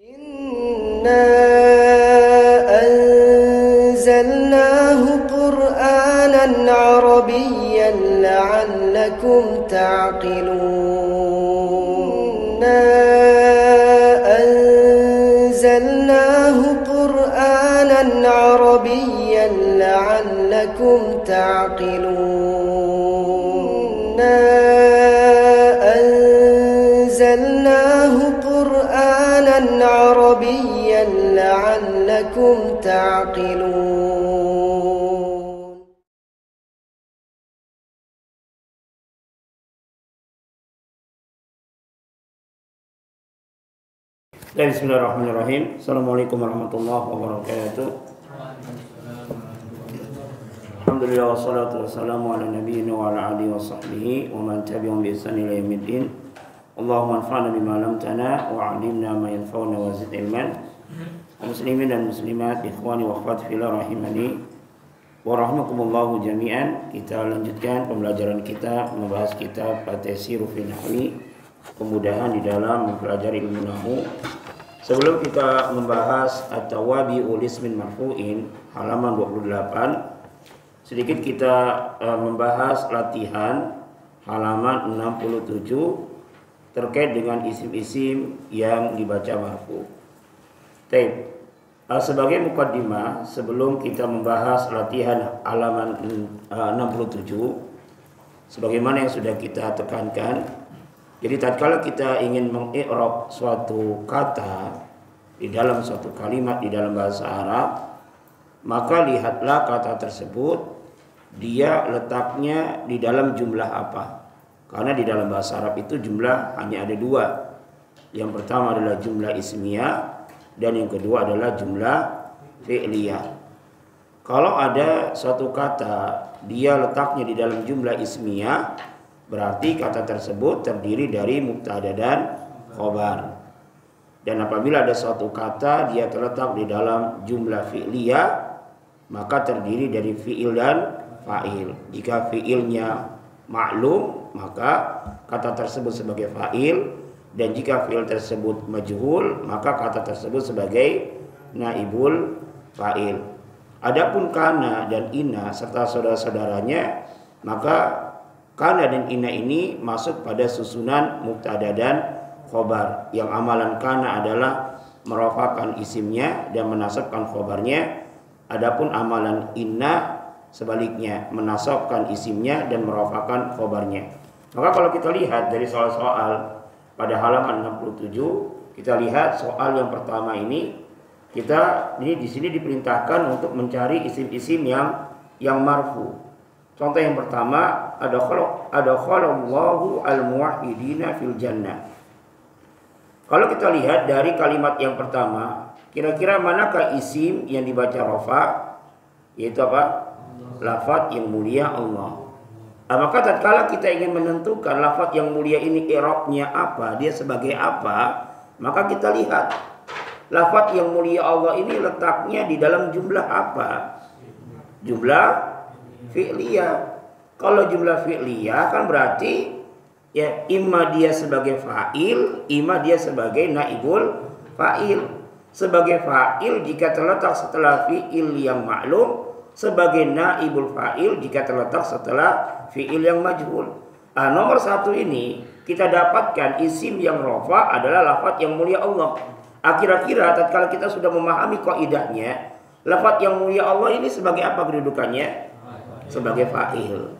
Inna anzalnahu Qur'anan Arabiyyan la'allakum ta'qilun. Inna anzalnahu Qur'anan Arabiyyan la'allakum ta'qilun. Inna anzalnahu Qur'anan Arabiyyan la'allakum ta'qilun. Bismillahirrahmanirrahim. Assalamualaikum warahmatullahi wabarakatuh. Alhamdulillah wassalatu wassalamu ala nabiyyina wa ala alihi wa sahbihi wa man tabi'ahum bi ihsan ila yaumiddin. Allahumma anfa'na bima 'allamtana wa 'allimna ma yanfa'una wa zid ilman. Muslimin dan muslimat, ikhwani wa akhwati fillah rahimani wa rahimakumullah jami'an. Kita lanjutkan pembelajaran kita membahas kitab At-Taysir fi Nahwi, kemudahan di dalam mempelajari ilmu nahwu. Sebelum kita membahas At-Tawabi'u lismin marfu'in halaman 28, sedikit kita membahas latihan halaman 67 terkait dengan isim-isim yang dibaca marfu. Baik, sebagai mukaddimah sebelum kita membahas latihan halaman 67, sebagaimana yang sudah kita tekankan, jadi tatkala kita ingin mengi'rab suatu kata di dalam suatu kalimat di dalam bahasa Arab, maka lihatlah kata tersebut dia letaknya di dalam jumlah apa. Karena di dalam bahasa Arab itu jumlah hanya ada dua. Yang pertama adalah jumlah ismiyah dan yang kedua adalah jumlah fi'liyah. Kalau ada suatu kata dia letaknya di dalam jumlah ismiyah, berarti kata tersebut terdiri dari mubtada dan khobar. Dan apabila ada suatu kata dia terletak di dalam jumlah fi'liyah, maka terdiri dari fi'il dan fa'il. Jika fi'ilnya maklum, maka kata tersebut sebagai fa'il, dan jika fi'il tersebut majhul, maka kata tersebut sebagai naibul fa'il. Adapun kana dan ina serta saudara-saudaranya, maka kana dan ina ini masuk pada susunan mubtada dan khobar. Yang amalan kana adalah merofakkan isimnya dan menasabkan khobarnya. Adapun amalan inna sebaliknya, menasabkan isimnya dan merofakkan khobarnya. Maka kalau kita lihat dari soal-soal pada halaman 67, kita lihat soal yang pertama ini, di sini diperintahkan untuk mencari isim-isim yang marfu. Contoh yang pertama, adkhalallahu al-muwahhidina fil jannah. Kalau kita lihat dari kalimat yang pertama, kira-kira manakah isim yang dibaca rafa? Yaitu apa? Lafaz yang mulia Allah. Maka tatkala kita ingin menentukan lafaz yang mulia ini i'rabnya apa, dia sebagai apa, maka kita lihat lafaz yang mulia Allah ini letaknya di dalam jumlah apa? Jumlah fi'liyah. Kalau jumlah fi'liyah kan berarti ya imma dia sebagai fa'il, imma dia sebagai naibul fa'il. Sebagai fa'il jika terletak setelah fi'il yang maklum, sebagai naibul fa'il jika terletak setelah fi'il yang majhul. Nomor satu ini kita dapatkan isim yang rafa adalah lafaz yang mulia Allah. Kira-kira tatkala kita sudah memahami kaidahnya, lafaz yang mulia Allah ini sebagai apa kedudukannya? Sebagai fa'il.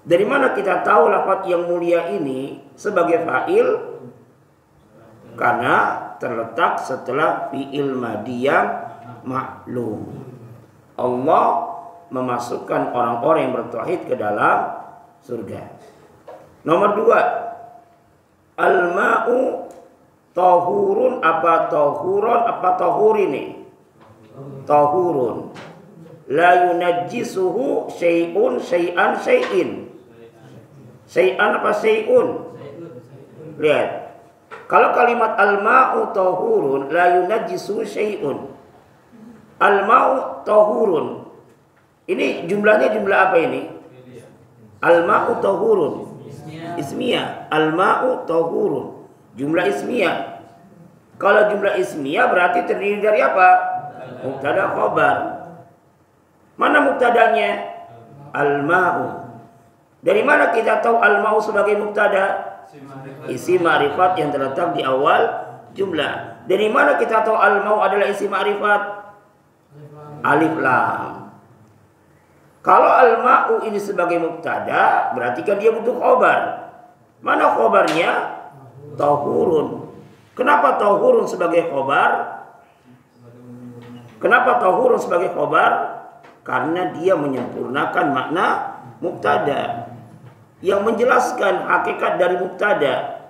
Dari mana kita tahu lafaz yang mulia ini sebagai fa'il? Karena terletak setelah fi'il madhi yang maklum. Allah memasukkan orang-orang yang bertauhid ke dalam surga. Nomor dua, al-ma'u tahurun apa tahuron apa tahur ini? Tahurun. La yunajjisuhu syai'un syai'an syai'in. Syai'an apa syai'un? Lihat. Kalau kalimat al-ma'u tahurun la yunajjisuhu syai'un. Al-ma'u tahurun. Ini jumlahnya jumlah apa ini? Al-ma'u tahurun. Ismiyah. Al-ma'u tahurun. Jumlah ismiyah. Kalau jumlah ismiyah berarti terdiri dari apa? Mubtada khobar. Mana mubtadanya? Al-ma'u. Dari mana kita tahu al-ma'u sebagai mubtada? Isim ma'rifat yang terletak di awal jumlah. Dari mana kita tahu al-ma'u adalah isim ma'rifat? Alif lam. Kalau al-ma'u ini sebagai mubtada, berarti kan dia butuh khobar. Mana khobarnya? Tahurun. Kenapa tahurun sebagai khobar? Kenapa tahurun sebagai khobar? Karena dia menyempurnakan makna mubtada, yang menjelaskan hakikat dari mubtada.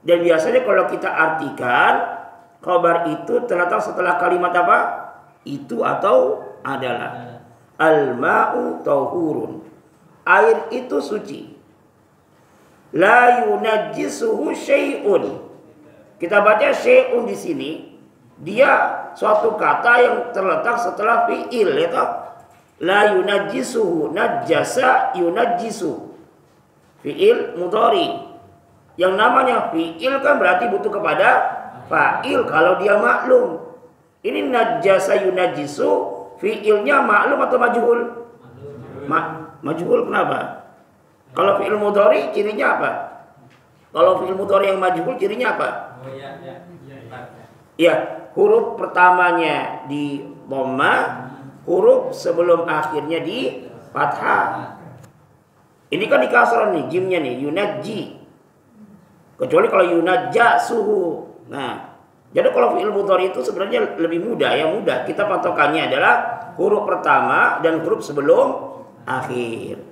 Dan biasanya kalau kita artikan, khobar itu terletak setelah kalimat apa? Itu atau adalah. Al-ma'u tahurun. Air itu suci. La yunajjisuhu syai'un. Kita baca syai'un di sini, dia suatu kata yang terletak setelah fi'il, ya toh? La yunajjisuhu, najjasa yunajjisu. Fi'il mudhari. Yang namanya fi'il kan berarti butuh kepada fa'il kalau dia maklum. Ini najjasa yunajjisu, fi'ilnya maklum atau majhul? Majhul, kenapa? Kalau fi'il mudhari cirinya apa? Kalau fi'il mudhari yang majhul cirinya apa? Ya, huruf pertamanya di dhamma, huruf sebelum akhirnya di fathah. Ini kan di kasrah nih, jimnya nih, yunajji. Kecuali kalau yunajja suhu. Nah, jadi kalau fi'il mudhari itu sebenarnya lebih mudah, ya mudah. Kita patokannya adalah huruf pertama dan huruf sebelum akhir.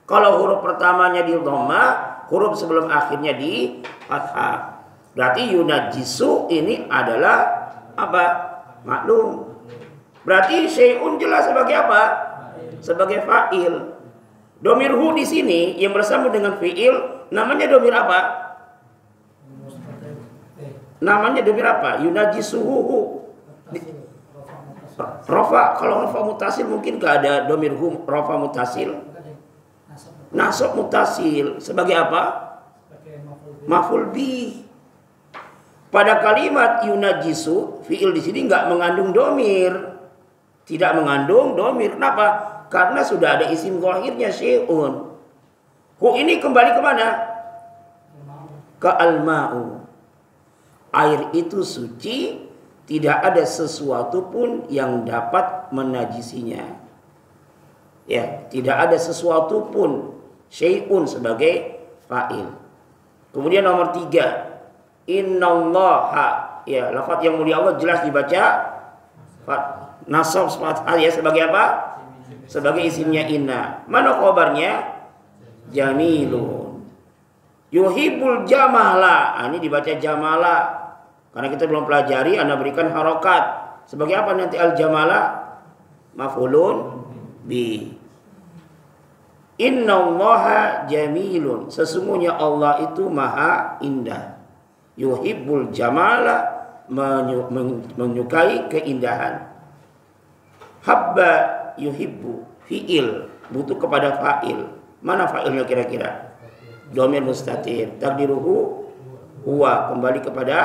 Kalau huruf pertamanya di dhamma, huruf sebelum akhirnya di fathah. Berarti yunajjisu ini adalah apa? Maklum. Berarti syai'un jelas sebagai apa? Sebagai fa'il. Domir hu di sini yang bersambung dengan fi'il namanya domir apa? Namanya domir apa? Yunajjisuhu. Rafa, kalau rafa mutasil mungkin gak ada domir hu rafa mutasil. Nasab mutasil sebagai apa? Maf'ul bih. Pada kalimat yunajjisu, fi'il di sini nggak mengandung domir, tidak mengandung domir. Kenapa? Karena sudah ada isim zahirnya syai'un. Hu ini kembali ke mana? Ke al-ma'u. Air itu suci, tidak ada sesuatu pun yang dapat menajisinya. Ya, tidak ada sesuatu pun syai'un sebagai fa'il. Kemudian nomor 3. Innallaha, ya, lafaz yang mulia Allah jelas dibaca nasab fathah, ya, sebagai apa? Sebagai isimnya inna. Mana khabarnya? Jamilun. Yuhibbul jamala. Ini dibaca jamala. Karena kita belum pelajari, Anda berikan harokat. Sebagai apa nanti al jamala? Maf'ulun bi. Innallaha jamilun. Sesungguhnya Allah itu maha indah. Yuhibbul jamala, menyukai keindahan. Habba yuhibbu, fi'il, butuh kepada fa'il. Mana fa'ilnya kira-kira? Dhamir mustatir. Takdiruhu huwa, kembali kepada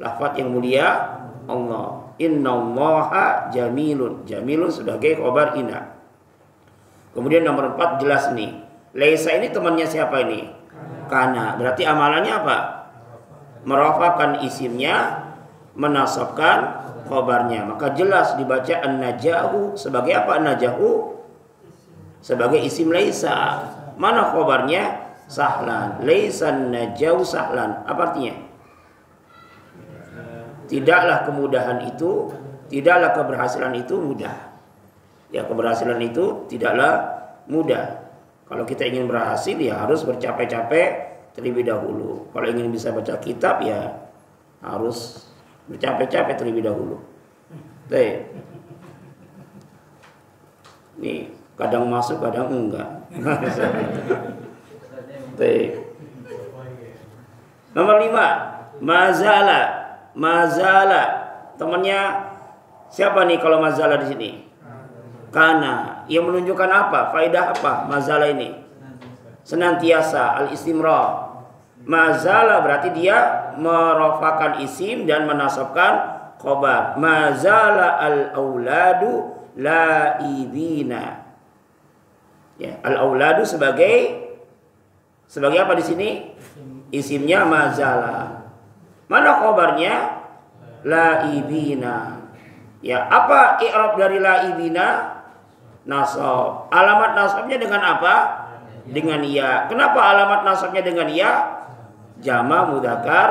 lafaz yang mulia Allah. Innallaha jamilun. Jamilun sebagai khabar inna. Kemudian nomor 4 jelas nih. Laisa ini temannya siapa ini? Kana. Berarti amalannya apa? Merafakan isimnya, menasabkan khabarnya. Maka jelas dibaca an-najahu sebagai apa? An-najahu sebagai isim laisa. Mana khabarnya? Sahlan. Laisan najahu sahlan. Apa artinya? Tidaklah kemudahan itu, tidaklah keberhasilan itu mudah. Ya, keberhasilan itu tidaklah mudah. Kalau kita ingin berhasil, ya harus bercapek-capek terlebih dahulu. Kalau ingin bisa baca kitab, ya harus bercapek-capek terlebih dahulu. Baik. Nih, kadang masuk, kadang enggak. Baik. Nomor 5, mazala. Mazala. Temannya siapa nih kalau mazala di sini? Kana. Yang menunjukkan apa? Faedah apa mazala ini? Senantiasa, al-istimrar. Mazala berarti dia merofakan isim dan menasabkan khobar. Mazala al-auladu laibina. Ya, al-auladu sebagai apa di sini? Isimnya mazala. Mana khobarnya? Laibina. Ya, apa i'rab dari laibina? Nasab. Alamat nasabnya dengan apa? Dengan ya. Kenapa alamat nasabnya dengan ya? Jama mudzakkar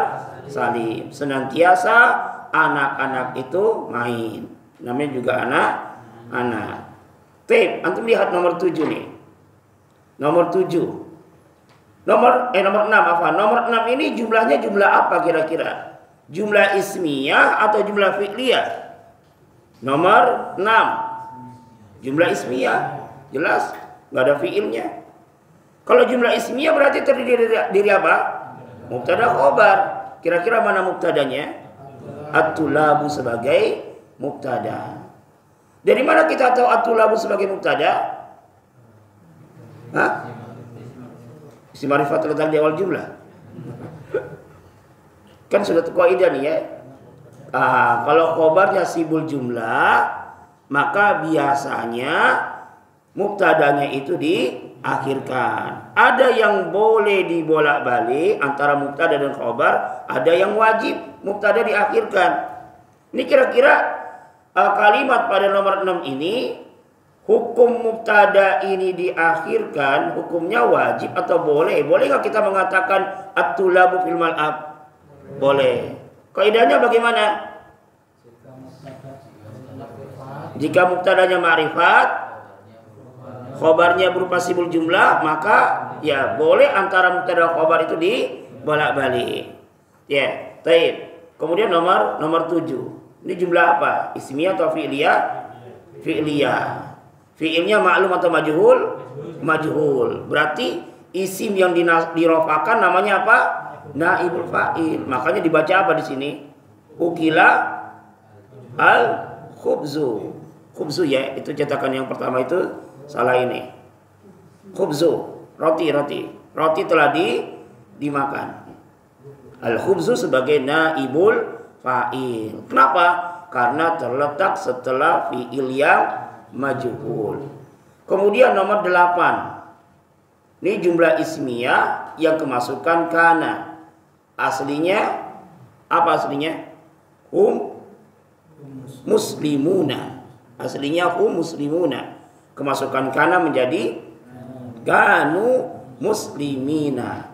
salim. Senantiasa anak-anak itu main. Namanya juga anak-anak. Tip, antum lihat nomor 7 nih. Nomor 7. Nomor 6 apa? Nomor 6 ini jumlahnya jumlah apa kira-kira? Jumlah ismiyah atau jumlah fi'liyah? Nomor 6. Jumlah ismiyah. Jelas, enggak ada fi'ilnya. Kalau jumlah ismiyah berarti terdiri dari apa? Mubtada khobar. Kira-kira mana mubtadanya? At-tulabu sebagai mubtada. Dari mana kita tahu at-tulabu sebagai mubtada? Hah? Isim ma'rifat terletak di awal jumlah. Kan sudah kaidah nih ya. Kalau khobarnya sibul jumlah, maka biasanya mubtadanya itu diakhirkan. Ada yang boleh dibolak-balik antara mubtada dan khobar, ada yang wajib mubtada diakhirkan. Ini kira-kira kalimat pada nomor 6 ini, hukum mubtada ini diakhirkan, hukumnya wajib atau boleh? Boleh nggak kita mengatakan at-tulabu fil mal'ab? Boleh. Kaidahnya bagaimana? Jika mubtadanya ma'rifat, khobarnya berupa sibul jumlah, maka ya boleh antara mubtada dan khobar itu dibolak-balik. Ya, baik. Kemudian nomor 7. Ini jumlah apa? Ismiyah atau fi'liyah? Fi'liyah. Fi'ilnya maklum atau majhul? Majhul. Berarti isim yang dirofakan namanya apa? Naibul fa'il. Makanya dibaca apa di sini? Ukila al-khubzu. Khubzu ya, itu cetakan yang pertama itu salah ini. Khubzu, roti telah dimakan. Al-khubzu sebagai naibul fa'il. Kenapa? Karena terletak setelah fi'il yang majhul. Kemudian nomor 8. Ini jumlah ismiyah yang kemasukan kana. Aslinya apa aslinya? Hum muslimuna. Aslinya hum muslimuna. Kemasukan kana menjadi kanu muslimina.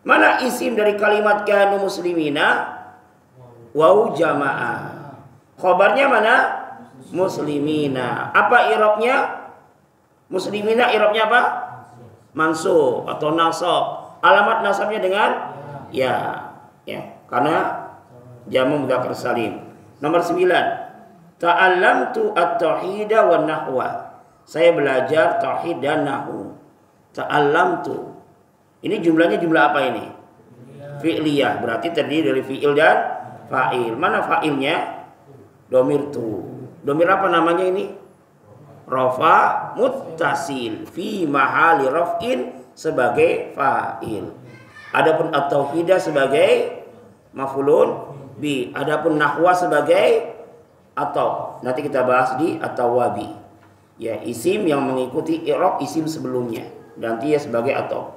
Mana isim dari kalimat kanu muslimina? Waw jamaah. Khobarnya mana? Muslimina. Apa i'rabnya? Muslimina i'rabnya apa? Mansub atau nasab. Alamat nasabnya dengan ya. Karena jamu mudzakkar salim. Nomor 9. Ta'allamtu at-tauhida wan nahwa. Saya belajar tauhid dan nahwu. Ta'allamtu. Ini jumlahnya jumlah apa ini? Fi'liyah. Berarti terdiri dari fi'il dan fa'il. Mana fa'ilnya? Domir tu. Domir apa namanya ini? Rafa muttasil fi mahali raf'in sebagai fa'il. Adapun at-tauhidah sebagai maf'ulun bi. Adapun nahwa sebagai atau. Nanti kita bahas di at-tawabi. Ya, isim yang mengikuti i'rab isim sebelumnya. Nanti ya sebagai atau.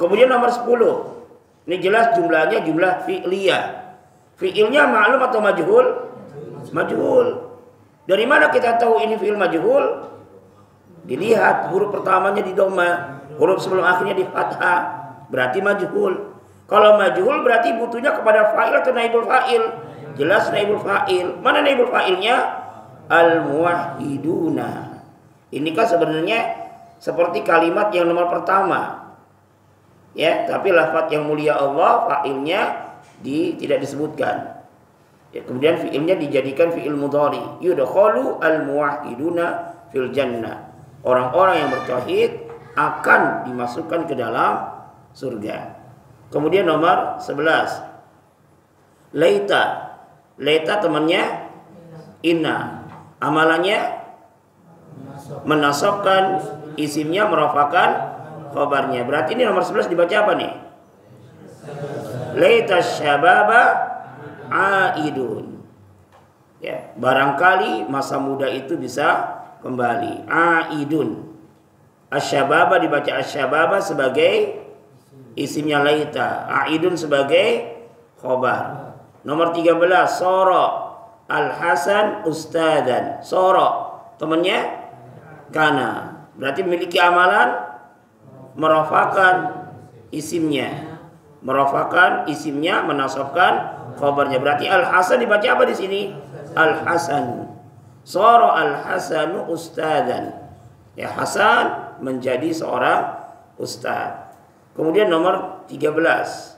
Kemudian nomor 10. Ini jelas jumlahnya jumlah fi'liyah. Fi'ilnya ma'lum atau majhul? Majhul. Dari mana kita tahu ini fi'il majhul? Dilihat huruf pertamanya di dhamma, huruf sebelum akhirnya di fathah. Berarti majhul. Kalau majhul berarti butuhnya kepada fa'il atau naibul fa'il. Jelas naibul fa'il. Mana naibul fa'ilnya? Al-muwahhiduna. Ini kan sebenarnya seperti kalimat yang nomor pertama. Ya, tapi lafaz yang mulia Allah fa'ilnya tidak disebutkan. Ya, kemudian fi'ilnya dijadikan fi'il mudhari. Yudkhalu al-muwahhiduna fil jannah. Orang-orang yang bertauhid akan dimasukkan ke dalam surga. Kemudian nomor 11. Laita. Laita temannya inna. Amalannya menasabkan isimnya, merafakan khabarnya. Berarti ini nomor 11 dibaca apa nih? Laita syababa aidun. Ya, barangkali masa muda itu bisa kembali. Aidun. Asyababa dibaca asyababa sebagai isimnya laita. Aidun sebagai khobar. Nomor 13, Soro Al-Hasan Ustadan. Soro temannya kana. Berarti memiliki amalan merafakan isimnya. Merafakan isimnya, menasabkan khabarnya. Berarti Al-Hasan dibaca apa di sini? Al-Hasan. Soro Al-Hasanu Ustadan. Ya, Hasan menjadi seorang ustaz. Kemudian nomor 13.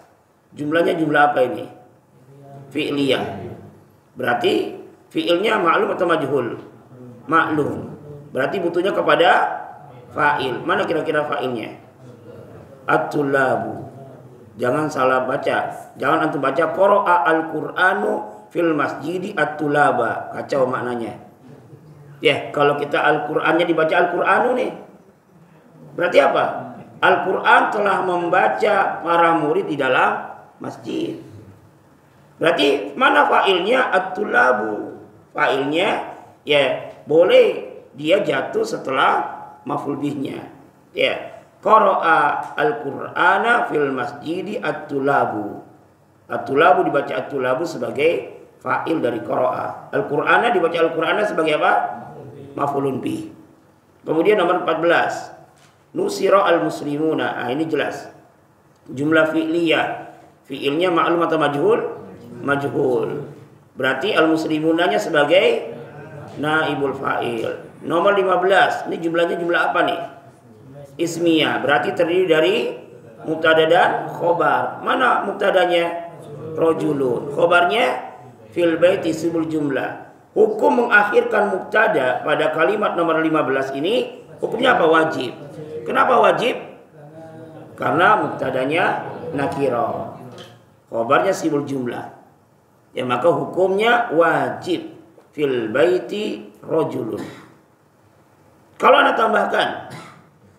Jumlahnya jumlah apa ini? Fi'liyah. Berarti fi'ilnya ma'lum atau majhul? Ma'lum. Berarti butuhnya kepada fa'il. Mana kira-kira fa'ilnya? At-tullabu. Jangan salah baca. Jangan antum baca qara'a al-Qur'anu fil masjidi at-tulaba. Kacau maknanya. Ya, kalau kita Al-Qur'annya dibaca Al-Qur'anu nih. Berarti apa? Al-Qur'an telah membaca para murid di dalam masjid. Berarti mana fa'ilnya? At-tulabu. Fa'ilnya ya boleh dia jatuh setelah maf'ul bihnya. Ya. Qara'a al-Qur'ana fil masjidi at-tulabu. At-tulabu dibaca at-tulabu sebagai fa'il dari qara'a. Al-Qur'ana dibaca Al-Qur'ana sebagai apa? Maf'ulun bih. Kemudian nomor 14. Nusira al-muslimuna. Nah, ini jelas. Jumlah fi'liyah. Fi'ilnya ma'lum atau majhul? Majhul. Berarti al-muslimunanya sebagai naibul fa'il. Nomor 15. Ini jumlahnya jumlah apa nih? Ismiyah. Berarti terdiri dari mubtada dan khobar. Mana mubtadanya? Rajulun. Khobarnya fil baiti ismul jumlah. Hukum mengakhirkan mubtada pada kalimat nomor 15 ini hukumnya apa? Wajib. Kenapa wajib? Karena mubtadanya nakirah. Khobarnya sibul jumlah. Ya, maka hukumnya wajib. Fil baiti rajulun. Kalau Anda tambahkan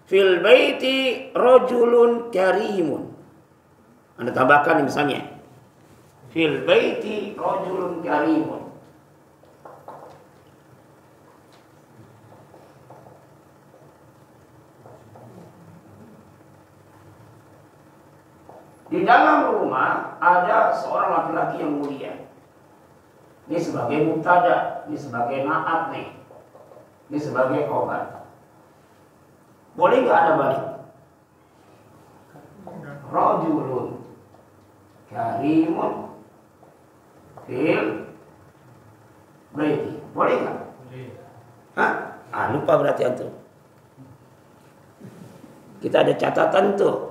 fil baiti rajulun karimun. Anda tambahkan misalnya fil baiti rajulun karimun. Di dalam rumah ada seorang laki-laki yang mulia. Ini sebagai mubtada, ini sebagai na'at nih. Ini sebagai khobar. Boleh nggak ada balik? Rajulun karimun fil baiti. Boleh nggak? Hah? Lupa berarti antum. Kita ada catatan tuh.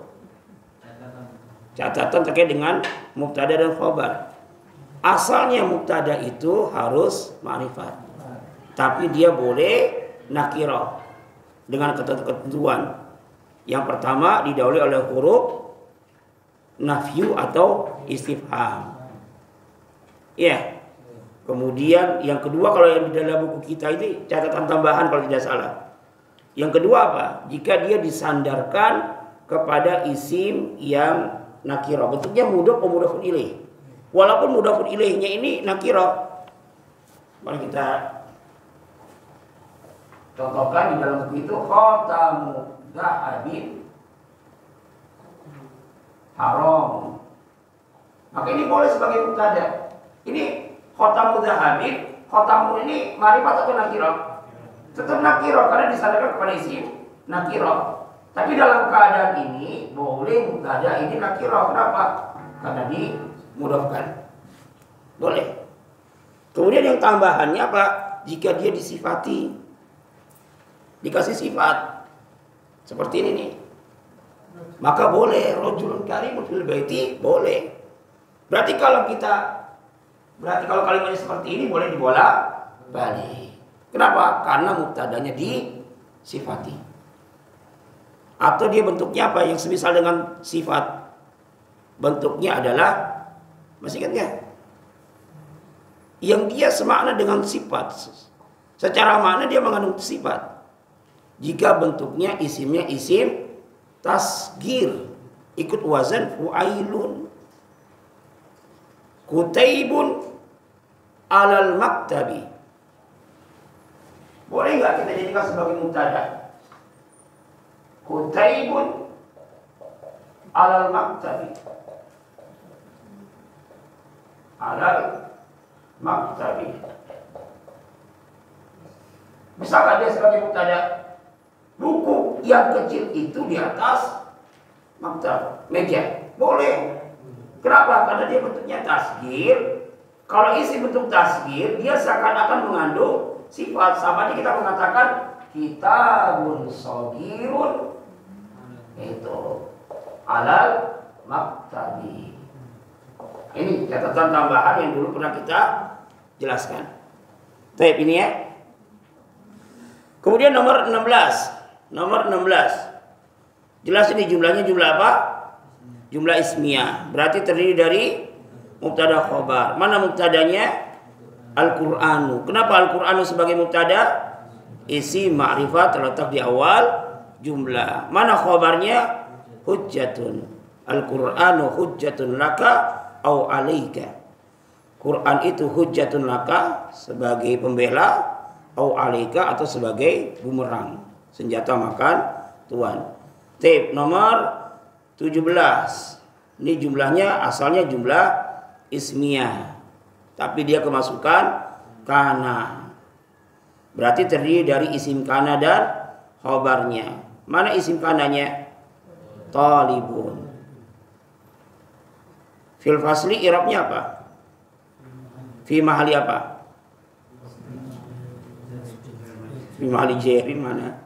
Catatan terkait dengan mubtada dan khobar. Asalnya mubtada itu harus ma'rifat. Tapi dia boleh nakirah dengan ketentuan. Yang pertama didahului oleh huruf nafyu atau istifham. Ya. Kemudian yang kedua, kalau yang di dalam buku kita ini catatan tambahan kalau tidak salah. Yang kedua apa? Jika dia disandarkan kepada isim yang nakirah, bentuknya mudhof atau mudhofun ilaih. Walaupun mudhofun ilaihnya ini nakirah. Mari kita contohkan di dalam buku itu khatamu dhahabin haram. Maka ini boleh sebagai mubtada. Ini khatamu dhahabin, khatamu ini ma'rifat atau nakirah? Tetap nakirah karena disandarkan kepada isim nakirah. Tapi dalam keadaan ini boleh mubtada ini nakirah. Kenapa? Karena dimudhofkan. Boleh. Kemudian yang tambahannya apa? Jika dia disifati, dikasih sifat seperti ini nih, maka boleh rajulun karimun fil baiti, boleh. Berarti kalau kalimatnya seperti ini boleh dibolak-balik. Kenapa? Karena mubtadanya disifati. Atau dia bentuknya apa? Yang semisal dengan sifat. Bentuknya adalah, masih ingat nggak? Yang dia semakna dengan sifat. Secara makna dia mengandung sifat. Jika bentuknya isimnya isim tasgir, ikut wazan fu'ailun. Kutaibun alal maktabi. Boleh nggak kita jadikan sebagai mubtada? Kutaibun alal maktabi. Alal maktabi. Bisakah dia sebagai mubtada? Buku yang kecil itu di atas maktab, meja. Boleh. Kenapa? Karena dia bentuknya tasghir. Kalau isi bentuk tasghir, dia seakan-akan mengandung sifat. Sama kita mengatakan kitabun shaghirun, itu alal maktabi. Ini catatan tambahan yang dulu pernah kita jelaskan. Baik, ini ya. Kemudian nomor 16. Nomor 16. Jelas ini jumlahnya jumlah apa? Jumlah ismiyah. Berarti terdiri dari mubtada khobar. Mana mubtadanya? Al-Qur'anu. Kenapa Al-Qur'anu sebagai mubtada? Isim ma'rifat terletak di awal jumlah. Mana khobarnya? Hujjatun. Al-Qur'anu hujjatun laka au alaika. Quran itu hujjatun laka sebagai pembela, au alaika atau sebagai bumerang, senjata makan tuan. Tip nomor 17. Ini jumlahnya asalnya jumlah ismiyah, tapi dia kemasukan kana. Berarti terdiri dari isim kana dan khobarnya. Mana isim kananya? Talibun. Fil fasli i'rabnya apa? Fi mahali apa? Fi mahali jari mana?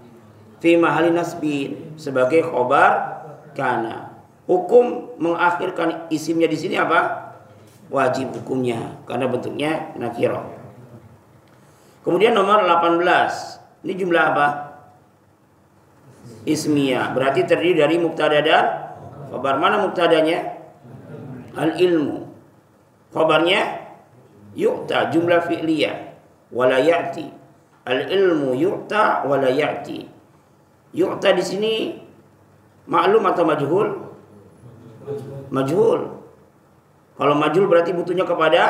Fi mahali nasbin sebagai khobar kana. Hukum mengakhirkan isimnya di sini apa? Wajib hukumnya karena bentuknya nakirah. Kemudian nomor 18. Ini jumlah apa? Ismiyah. Berarti terdiri dari mubtada dan khabar. Mana mubtadanya? Al-ilmu. Khabarnya yu'ta, jumlah fi'liyah. Wala ya'ti. Al-ilmu yu'ta wala ya'ti. Yu'ta di sini maklum atau majhul? Majhul. Kalau majhul berarti butuhnya kepada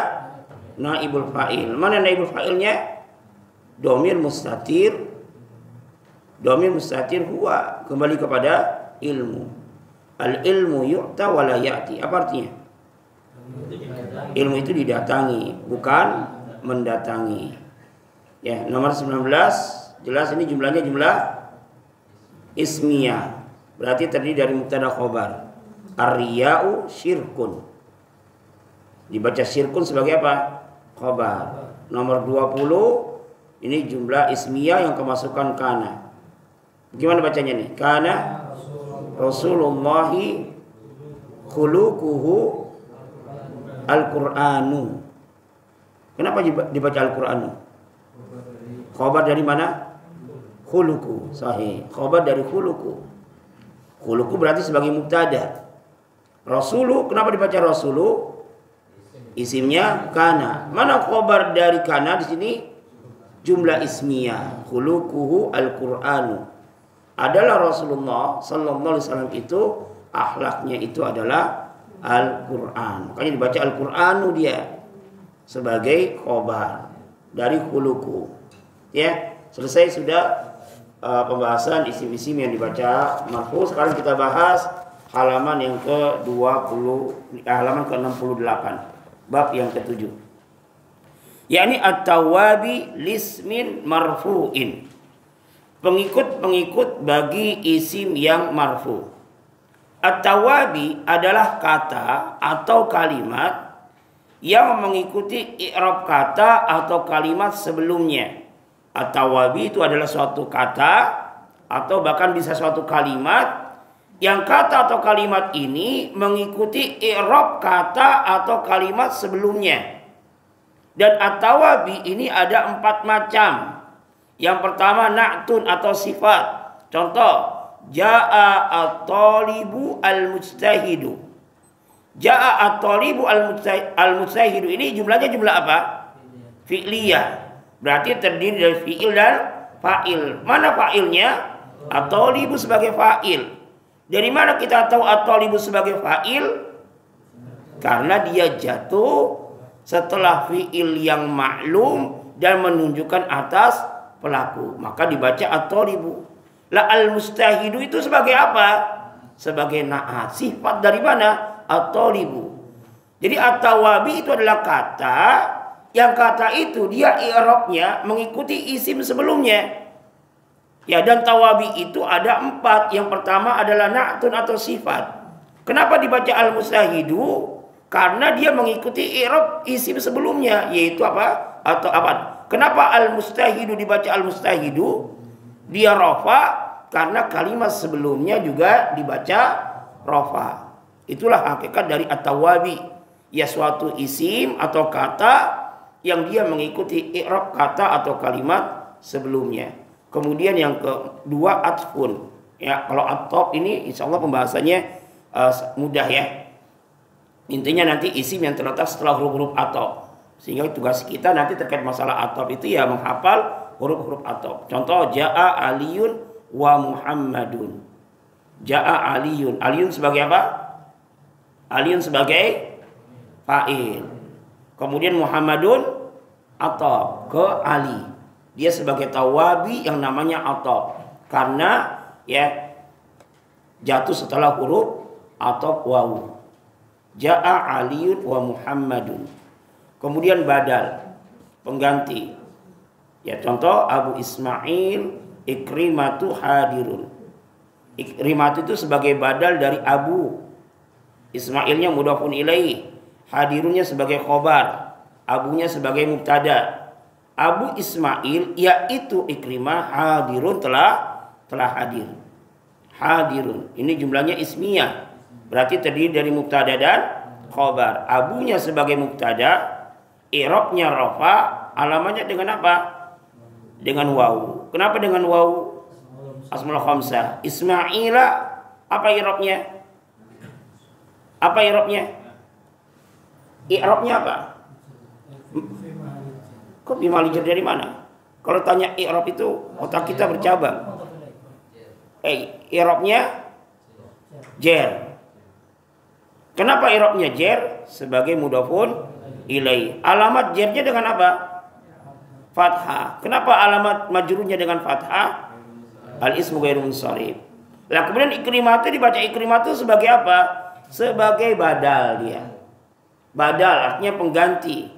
naibul fa'il. Mana naibul fa'ilnya? Dhamir mustatir. Dhamir mustatir huwa, kembali kepada ilmu. Al-ilmu yu'ta wala ya'ti. Apa artinya? Ilmu itu didatangi, bukan mendatangi. Ya, nomor 19. Jelas ini jumlahnya jumlah ismiyah. Berarti terdiri dari mubtada khobar. Ar-riya'u syirkun. Dibaca syirkun sebagai apa? Khobar. Nomor 20. Ini jumlah ismiyah yang kemasukan kana. Gimana bacanya nih? Kana Rasulullahi khuluquhu Al-Qur'anu. Kenapa dibaca Al-Qur'anu? Khobar dari mana? Khuluqu. Sahih. Khobar dari khuluqu. Khuluqu berarti sebagai mubtada. Rasulu, kenapa dibaca rasulu? Isimnya kana. Mana khobar dari kana di sini? Jumlah ismiyah. Khuluquhu Al-Qur'anu. Adalah Rasulullah sallallahu alaihi wasallam itu akhlaknya itu adalah Al-Qur'an. Makanya dibaca Al-Qur'anu dia sebagai khobar dari khuluqu. Ya, selesai sudah pembahasan isim-isim yang dibaca marfu. Sekarang kita bahas halaman yang halaman ke-68. Bab yang ke-7. Yakni at-tawabi lismin marfu'in. Pengikut-pengikut bagi isim yang marfu. At-tawabi adalah kata atau kalimat yang mengikuti i'rab kata atau kalimat sebelumnya. At-tawabi itu adalah suatu kata atau bahkan bisa suatu kalimat yang kata atau kalimat ini mengikuti i'rab kata atau kalimat sebelumnya. Dan at-tawabi ini ada 4 macam. Yang pertama na'tun atau sifat. Contoh, Ja'a at-talibu al-mujtahidu. Ja'a at-talibu al-mujtahidu ini jumlahnya jumlah apa? Fi'liyah. Berarti terdiri dari fi'il dan fa'il. Mana fa'ilnya? At-talibu sebagai fa'il. Dari mana kita tahu at-talibu sebagai fa'il? Karena dia jatuh setelah fi'il yang maklum dan menunjukkan atas pelaku, maka dibaca at-talibu. La al-mustahidu itu sebagai apa? Sebagai na'at. Sifat dari mana? At-talibu. Jadi at-tawabi itu adalah kata yang kata itu dia i'rabnya mengikuti isim sebelumnya. Ya, dan tawabi itu ada 4. Yang pertama adalah na'tun atau sifat. Kenapa dibaca al-mustahidu? Karena dia mengikuti i'rab isim sebelumnya, yaitu apa? Atau apa? Kenapa al-mustahidu dibaca al-mustahidu? Dia rafa karena kalimat sebelumnya juga dibaca rafa. Itulah hakikat dari at-tawabi. Ya, suatu isim atau kata yang dia mengikuti i'rab kata atau kalimat sebelumnya. Kemudian yang kedua atfun. Ya, kalau at-top ini insyaallah pembahasannya mudah ya. Intinya nanti isim yang terletak setelah huruf-huruf atop. Sehingga tugas kita nanti terkait masalah atop itu ya menghafal huruf-huruf atop. Contoh ja'a aliyun wa muhammadun. Ja'a aliyun. Aliyun sebagai apa? Aliyun sebagai fa'il. Kemudian muhammadun atop ke ali. Dia sebagai tawabi yang namanya atop. Karena ya jatuh setelah huruf atop wawu. Ja'a aliyun wa muhammadun. Kemudian badal, pengganti. Ya, contoh Abu Ismail Ikrimatu hadirun. Ikrimatu itu sebagai badal dari Abu. Ismailnya mudhafun ilaih, hadirunnya sebagai khobar, abunya sebagai mubtada. Abu Ismail yaitu Ikrimah hadirun telah hadir. Hadirun. Ini jumlahnya ismiyah. Berarti terdiri dari mubtada dan khobar. Abunya sebagai mubtada, i'rabnya rafa, alamatnya dengan apa? Dengan wawu. Kenapa dengan wawu? Asmaul khamsah. Ismaila apa i'rabnya? Apa i'rabnya? I'rabnya apa? Kok bimalijar dari mana? Kalau tanya i'rab itu otak kita bercabang. I'rabnya jer. Kenapa i'rabnya jer? Sebagai mudhafun ilaih. Alamat jernya dengan apa? Fathah. Kenapa alamat majrurnya dengan fathah? Al-ismu ghairu munsharif. Nah, kemudian ikrimatu dibaca ikrimatu sebagai apa? Sebagai badal dia. Badal artinya pengganti.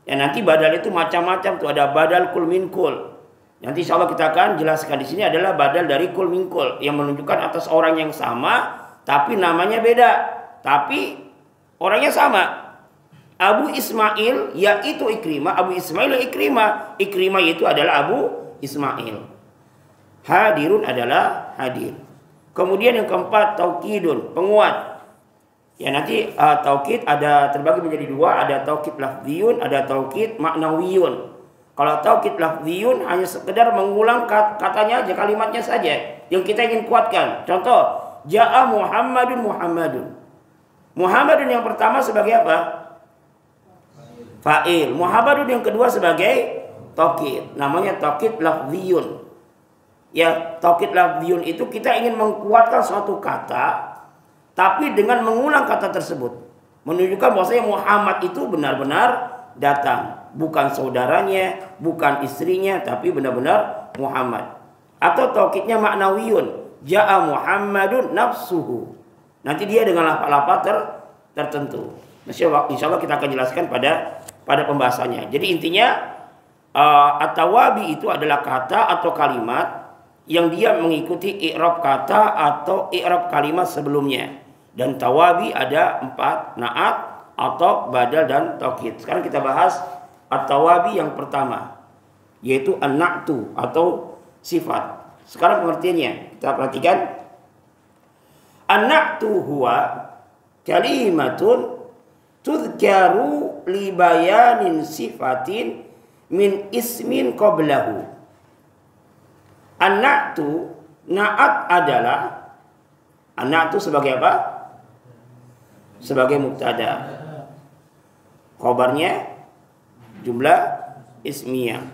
Ya, nanti badal itu macam-macam tuh, ada badal kul min kul. Nanti insyaallah kita akan jelaskan di sini adalah badal dari kul min kul yang menunjukkan atas orang yang sama tapi namanya beda. Tapi orangnya sama. Abu Ismail yaitu Ikrimah. Abu Ismail Ikrimah. Ikrimah itu adalah Abu Ismail. Hadirun adalah hadir. Kemudian yang keempat taukidun, penguat. Ya, nanti taukid ada terbagi menjadi 2, ada taukid lafziyun, ada taukid maknawiyun. Kalau taukid lafziyun hanya sekedar mengulang katanya aja, kalimatnya saja yang kita ingin kuatkan. Contoh, ja'a Muhammadun Muhammadun. Muhammadun yang pertama sebagai apa? Fa'il. Muhammadun yang kedua sebagai taukid. Namanya taukid lafziyun. Ya, taukid lafziyun itu kita ingin mengkuatkan suatu kata tapi dengan mengulang kata tersebut, menunjukkan bahwasanya Muhammad itu benar-benar datang, bukan saudaranya, bukan istrinya, tapi benar-benar Muhammad. Atau taukidnya maknawiyun, ja'a Muhammadun nafsuhu. Nanti dia dengan lafaz-lafaz tertentu. Insyaallah kita akan jelaskan pada pembahasannya. Jadi intinya at-tawabi itu adalah kata atau kalimat yang dia mengikuti i'rab kata atau i'rab kalimat sebelumnya. Dan tawabi ada 4, na'at, atau badal dan taukid. Sekarang kita bahas at-tawabi yang pertama, yaitu an-na'tu atau sifat. Sekarang pengertiannya kita perhatikan. An-na'tu huwa kalimatun tudhkaru li bayanin sifatin min ismin qablahu. An-na'tu, na'at adalah, an-na'tu sebagai apa? Sebagai mubtada. Khabarnya jumlah ismiyah.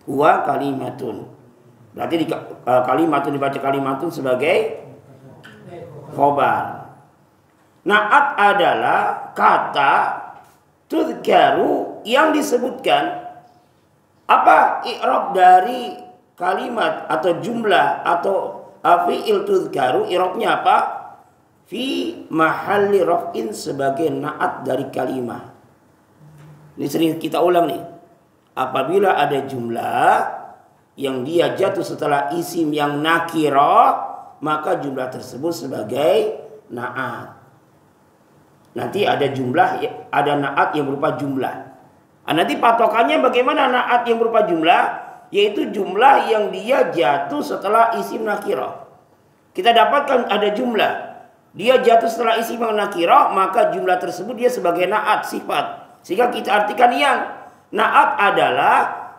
Huwa kalimatun. Berarti kalimatun dibaca kalimatun sebagai khabar. Na'at adalah kata Tudkaru yang disebutkan. Apa i'rab dari kalimat atau jumlah atau fi'il tudkaru? I'rabnya apa? Fi mahalli raf'in, sebagai na'at dari kalimah. Ini sering kita ulang nih. Apabila ada jumlah yang dia jatuh setelah isim yang nakirah, maka jumlah tersebut sebagai na'at. Nanti ada jumlah, ada na'at yang berupa jumlah. Nanti patokannya bagaimana na'at yang berupa jumlah? Yaitu jumlah yang dia jatuh setelah isim nakirah. Kita dapatkan ada jumlah, dia jatuh setelah isim yang nakirah, maka jumlah tersebut dia sebagai na'at, sifat. Sehingga kita artikan yang na'at adalah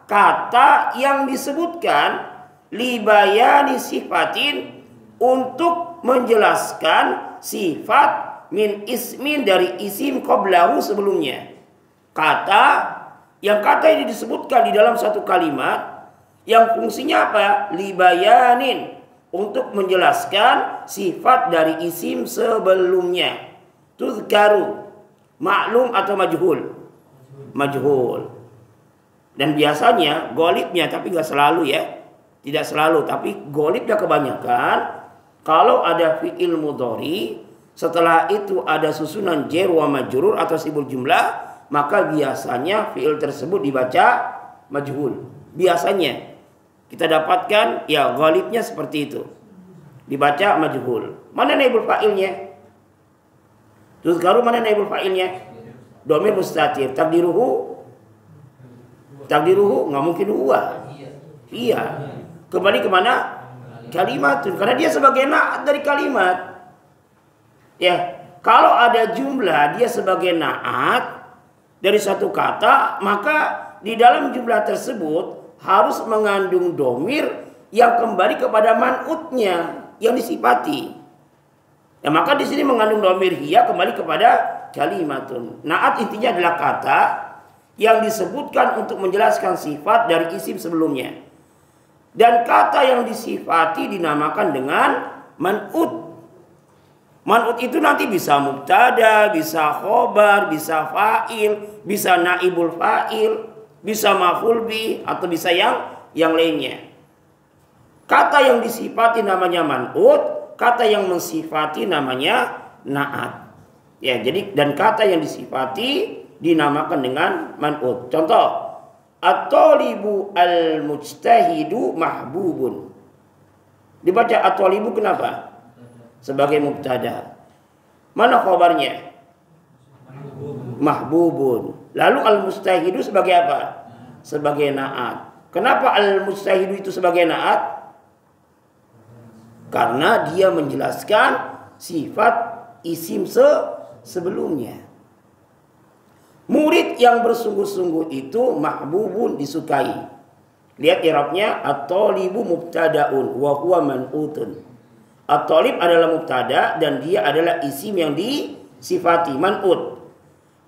kata yang disebutkan libayani sifatin, untuk menjelaskan sifat min ismin, dari isim qablahu sebelumnya. Kata ini disebutkan di dalam satu kalimat yang fungsinya apa? Libayanin, untuk menjelaskan sifat dari isim sebelumnya. Tuzkaru, maklum atau majhul? Majhul. Dan biasanya golibnya, tapi nggak selalu ya, tidak selalu, tapi golibnya kebanyakan kalau ada fi'il mudhari, setelah itu ada susunan jar wa majrur atau sibul jumlah, maka biasanya fi'il tersebut dibaca majhul. Biasanya kita dapatkan ya ghalibnya seperti itu, dibaca majhul. Mana naibul fa'ilnya? Tuzkaru mana naibul fa'ilnya? Dhamir mustatir. Takdiruhu nggak mungkin huwa. Iya. Kembali kemana? Kalimatun, karena dia sebagai na'at dari kalimat. Ya, kalau ada jumlah dia sebagai na'at dari satu kata, maka di dalam jumlah tersebut harus mengandung domir yang kembali kepada man'utnya yang disifati. Ya, maka di sini mengandung domir hiya kembali kepada kalimatun. Na'at intinya adalah kata yang disebutkan untuk menjelaskan sifat dari isim sebelumnya. Dan kata yang disifati dinamakan dengan man'ut. Man'ut itu nanti bisa mubtada, bisa khobar, bisa fa'il, bisa naibul fa'il, bisa maf'ul bih, atau bisa yang lainnya. Kata yang disifati namanya man'ut, kata yang mensifati namanya na'at. Ya, jadi dan kata yang disifati dinamakan dengan man'ut. Contoh, at-talibu al-mujtahidu mahbubun. Dibaca at-talibu kenapa? Sebagai mubtada. Mana khabarnya? Mahbubun. Lalu al-mustahidu sebagai apa? Sebagai na'at. Kenapa al-mustahidu itu sebagai na'at? Karena dia menjelaskan sifat isim sebelumnya. Murid yang bersungguh-sungguh itu mahbubun, disukai. Lihat i'rabnya, at-talibu mubtadaun wa huwa man'utun. At-talib adalah mubtada dan dia adalah isim yang disifati, man'ut.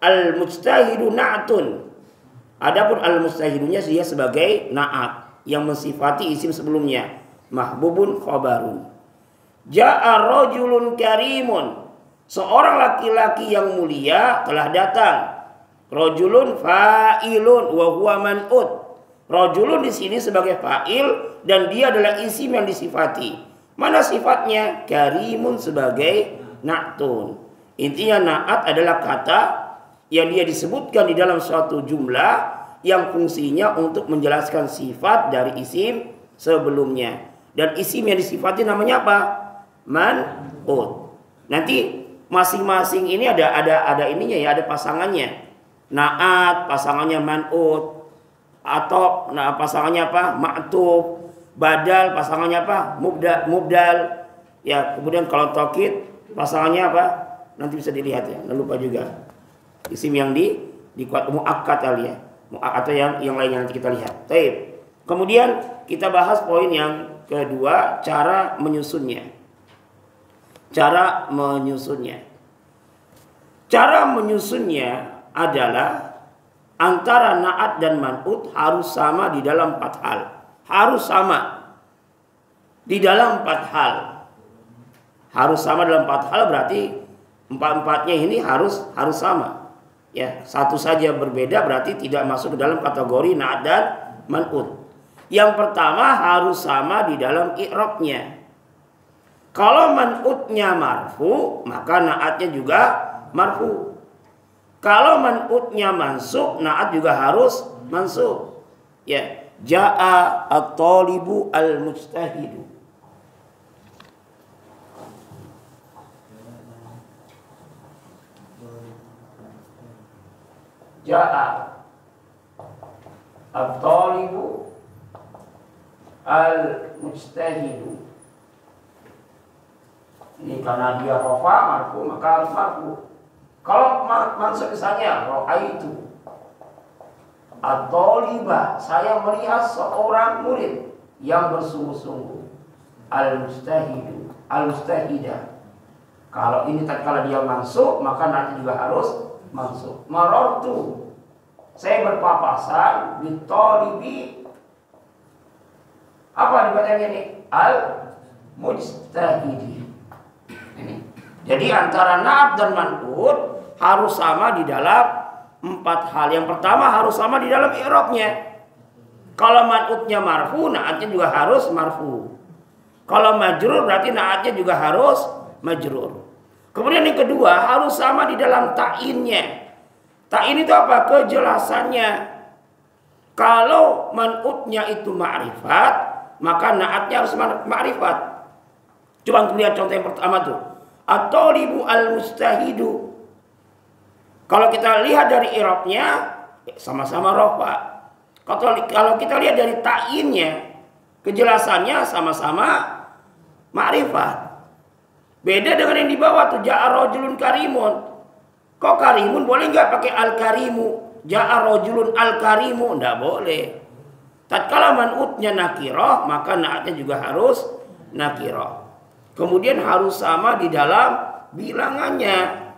Al-mujtahidu na'tun. Adapun al-mustahidunya dia sebagai na'at yang mensifati isim sebelumnya. Mahbubun khabarun. Ja'a rajulun karimun. Seorang laki-laki yang mulia telah datang. Rajulun fa'ilun wa huwa man'ut. Rajulun di sini sebagai fa'il dan dia adalah isim yang disifati. Mana sifatnya? Karimun sebagai na'tun. Intinya na'at adalah kata yang dia disebutkan di dalam suatu jumlah yang fungsinya untuk menjelaskan sifat dari isim sebelumnya. Dan isim yang disifati namanya apa? Man'ut. Nanti masing-masing ini ada ininya ya, ada pasangannya. Na'at pasangannya man'ut, atau pasangannya apa? Ma'tuf. Badal pasangannya apa? Mubdal. Ya, kemudian kalau taukid pasangannya apa? Nanti bisa dilihat ya. Jangan lupa juga. Isim yang dikuat muakkad kali ya. Atau yang lainnya nanti kita lihat. Baik. Kemudian kita bahas poin yang kedua, cara menyusunnya. Cara menyusunnya adalah antara na'at dan man'ut harus sama di dalam 4 hal. Harus sama di dalam 4 hal. Harus sama dalam 4 hal berarti 4-4-nya ini harus sama. Ya, satu saja berbeda berarti tidak masuk ke dalam kategori na'at dan man'ut. Yang pertama harus sama di dalam i'rabnya. Kalau man'utnya marfu, maka na'atnya juga marfu. Kalau man'utnya mansub, na'at juga harus mansub. Ya, ja'a at-talibu al-mujtahidu. Ja'a at-talibu al-mujtahidu. Ini karena dia rafa marfu maka harus marfu. Kalau maksud misalnya ra'aitu at-taliba, saya melihat seorang murid yang bersungguh-sungguh. Al-mujtahidu, al-mujtahidah. Kalau ini tatkala dia mansub maka nanti juga harus mansub. Marartu, saya berpapasan bitolibi. Apa dibacanya ini? Al-mujtahidi. Jadi antara na'at dan man'ut harus sama di dalam 4 hal. Yang pertama harus sama di dalam i'rabnya. Kalau man'utnya marfu, na'atnya juga harus marfu. Kalau majrur berarti na'atnya juga harus majrur. Kemudian yang kedua harus sama di dalam ta'innya. Ta'in itu apa? Kejelasannya. Kalau man'utnya itu ma'rifat, maka na'atnya harus ma'rifat. Coba lihat contoh yang pertama tuh. At-talibu al-mustahidu. Kalau kita lihat dari i'rabnya sama-sama rafa. Kalau kita lihat dari ta'innya, kejelasannya sama-sama ma'rifat. Beda dengan yang di bawah tuh, ja'a rajulun karimun. Kok karimun boleh nggak pakai al-karimu? Ja'a rajulun al-karimu, nggak boleh. Tatkala man'utnya nakirah, maka na'atnya juga harus nakirah. Kemudian harus sama di dalam bilangannya.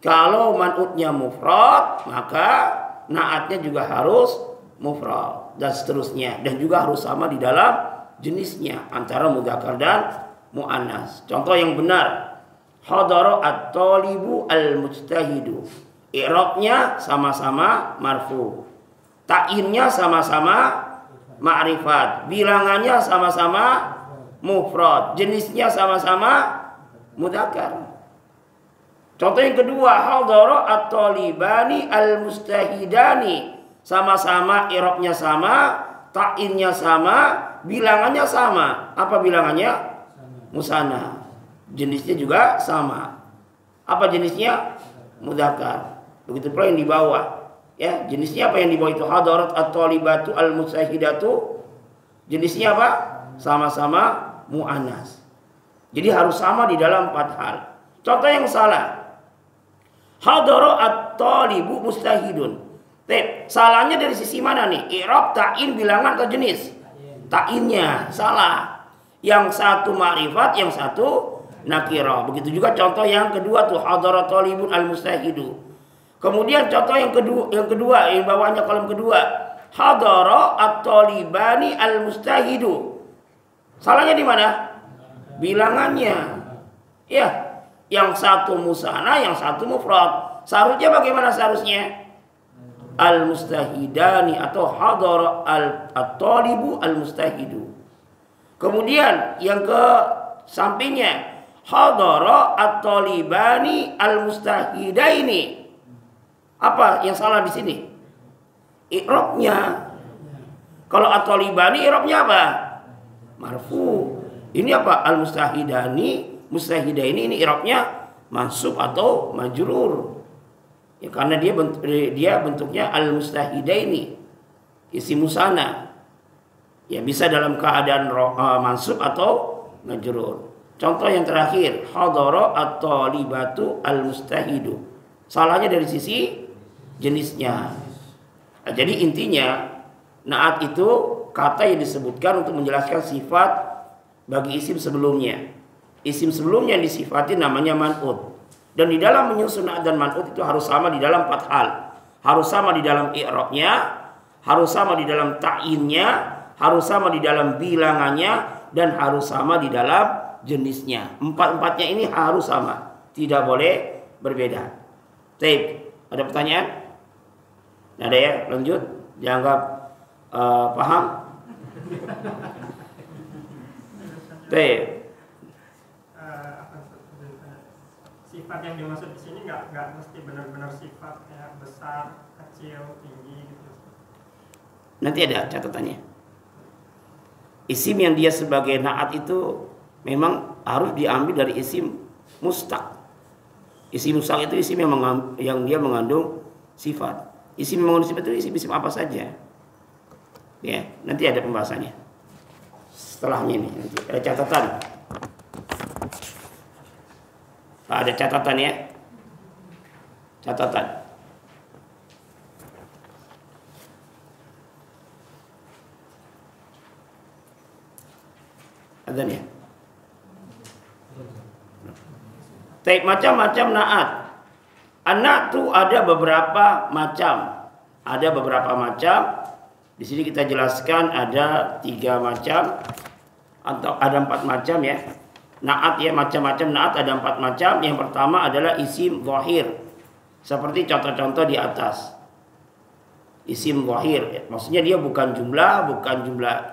Kalau man'utnya mufrad, maka na'atnya juga harus mufrad dan seterusnya. Dan juga harus sama di dalam jenisnya antara mudzakkar dan muannas. Contoh yang benar, hadara at-talibu al-mujtahidu. I'rabnya sama-sama marfu. Ta'innya sama-sama ma'rifat. Bilangannya sama-sama mufrad. Jenisnya sama-sama mudzakkar. Contoh yang kedua, hadara at-talibani al-mustahidani. Sama-sama i'rabnya sama, ta'innya sama, bilangannya sama. Apa bilangannya? Musanna. Jenisnya juga sama. Apa jenisnya? Mudzakkar. Begitu pula yang di bawah. Ya, jenisnya apa yang di bawah itu? Hadarat at-talibatu al-mujtahidatu. Jenisnya apa? Sama-sama muannas. Jadi harus sama di dalam 4 hal. Contoh yang salah. Hadara at-talibu mustahidun. Salahnya dari sisi mana nih? I'rab, ta'in, bilangan atau jenis? Ta'innya salah. Yang satu ma'rifat, yang satu nakirah. Begitu juga contoh yang kedua tuh, hadara talibun al-mustahidu. Kemudian contoh yang kedua yang bawahnya kolom kedua, hadara at-talibani al-mustahidu. Salahnya di mana? Bilangannya. Ya, yang satu musanna, yang satu mufrad. Seharusnya bagaimana seharusnya? Al-mustahidani atau hadara at-talibu al-mustahidu. Kemudian yang ke sampingnya, hadara at-talibani al-mustahidaini. Apa yang salah di sini? I'rabnya. Kalau at-talibani i'rabnya apa? Marfu. Ini apa? Al-mustahidani, mustahidaini, ini i'rabnya mansub atau majrur. Ya, karena dia bentuknya al-mustahidaini, isim musanna. Ya, bisa dalam keadaan mansub atau majrur. Contoh yang terakhir, hadara at-talibatu al-mustahidu. Salahnya dari sisi jenisnya. Nah, jadi intinya na'at itu kata yang disebutkan untuk menjelaskan sifat bagi isim sebelumnya. Isim sebelumnya yang disifati namanya man'ut. Dan di dalam menyusun na'at dan man'ut itu harus sama di dalam 4 hal. Harus sama di dalam i'rabnya, harus sama di dalam ta'innya, harus sama di dalam bilangannya, dan harus sama di dalam jenisnya. 4-4-nya ini harus sama, tidak boleh berbeda. Baik. Ada pertanyaan? Nggak ada ya? Lanjut. Dianggap paham? Baik. Sifat yang dimaksud di sini nggak mesti benar-benar sifat kayak besar, kecil, tinggi gitu. Nanti ada catatannya. Isim yang dia sebagai na'at itu memang harus diambil dari isim mustaq. Isim mustaq itu isim yang dia mengandung sifat. Isim yang mengandung sifat itu isim apa saja. Ya, nanti ada pembahasannya. Setelahnya ini nanti ada catatan. Ada catatan ya. Catatan. Ada ya. Baik, macam-macam na'at. Anak tuh ada beberapa macam. Ada beberapa macam. Di sini kita jelaskan ada 3 macam atau ada 4 macam ya. Na'at ya, macam-macam na'at ada 4 macam. Yang pertama adalah isim zahir. Seperti contoh-contoh di atas. Isim zahir, maksudnya dia bukan jumlah,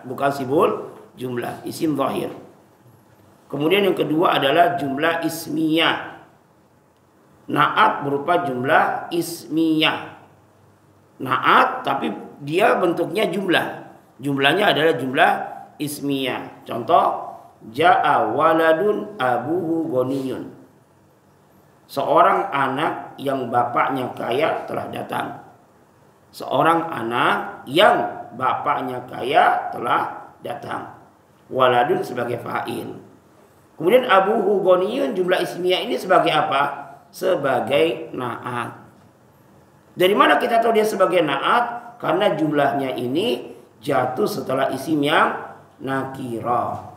bukan sibul jumlah, isim zahir. Kemudian yang kedua adalah jumlah ismiyah. Na'at berupa jumlah ismiyah. Na'at tapi dia bentuknya jumlah. Jumlahnya adalah jumlah ismiyah. Contoh, ja'a waladun abuhu ghaniyun. Seorang anak yang bapaknya kaya telah datang. Seorang anak yang bapaknya kaya telah datang. Waladun sebagai fa'il. Kemudian abuhu ghaniyun, jumlah ismiyah ini sebagai apa? Sebagai na'at. Dari mana kita tahu dia sebagai na'at? Karena jumlahnya ini jatuh setelah isim yang nakirah.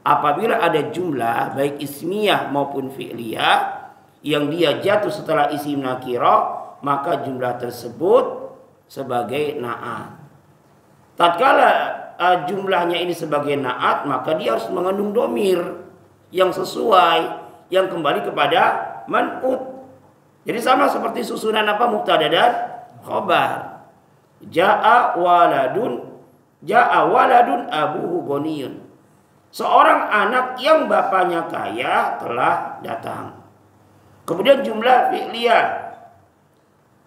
Apabila ada jumlah baik ismiyah maupun fi'liyah yang dia jatuh setelah isim nakirah, maka jumlah tersebut sebagai na'at. Tatkala jumlahnya ini sebagai na'at, maka dia harus mengandung domir yang sesuai, yang kembali kepada man'ut. Jadi sama seperti susunan apa? Mubtada dan khobar. Ja'a waladun abuhu ghaniyun. Seorang anak yang bapaknya kaya telah datang. Kemudian jumlah fi'liyah.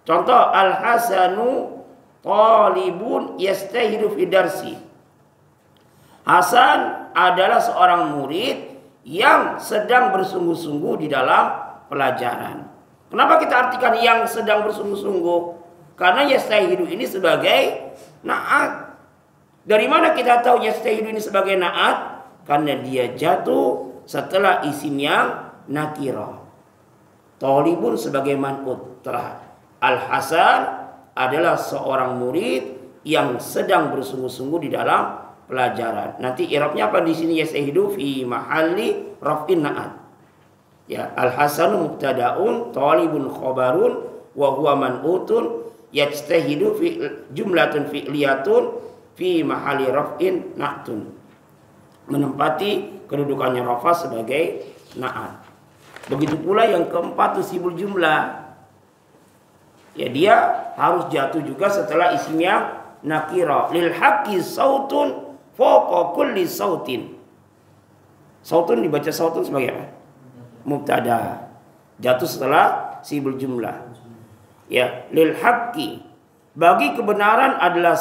Contoh, al-hasanu talibun yastahidu fi darsi. Hasan adalah seorang murid yang sedang bersungguh-sungguh di dalam pelajaran. Kenapa kita artikan yang sedang bersungguh-sungguh? Karena yastahidu ini sebagai na'at. Dari mana kita tahu yastahidu ini sebagai na'at? Karena dia jatuh setelah isim yang nakirah. Talibun sebagai man'ut. Al-Hasan adalah seorang murid yang sedang bersungguh-sungguh di dalam pelajaran. Nanti i'rabnya apa di sini? Yastahidu fi mahalli raf'in na'at. Ya, al-hasanu mubtada'un, talibun khabarun, wa huwa man'utun, yajtahidu fi jumlatun fi'liyatun fi mahalli raf'in na'tun. Menempati kedudukannya rafa sebagai na'at. Begitu pula yang keempat sibul jumlah. Ya, dia harus jatuh juga setelah isimnya nakira. Lil haqqi sautun fawqa kulli sautin. Sautun dibaca sautun sebagai apa? Mubtada. Jatuh setelah sibul jumlah. Ya, lil haqqi. Bagi kebenaran adalah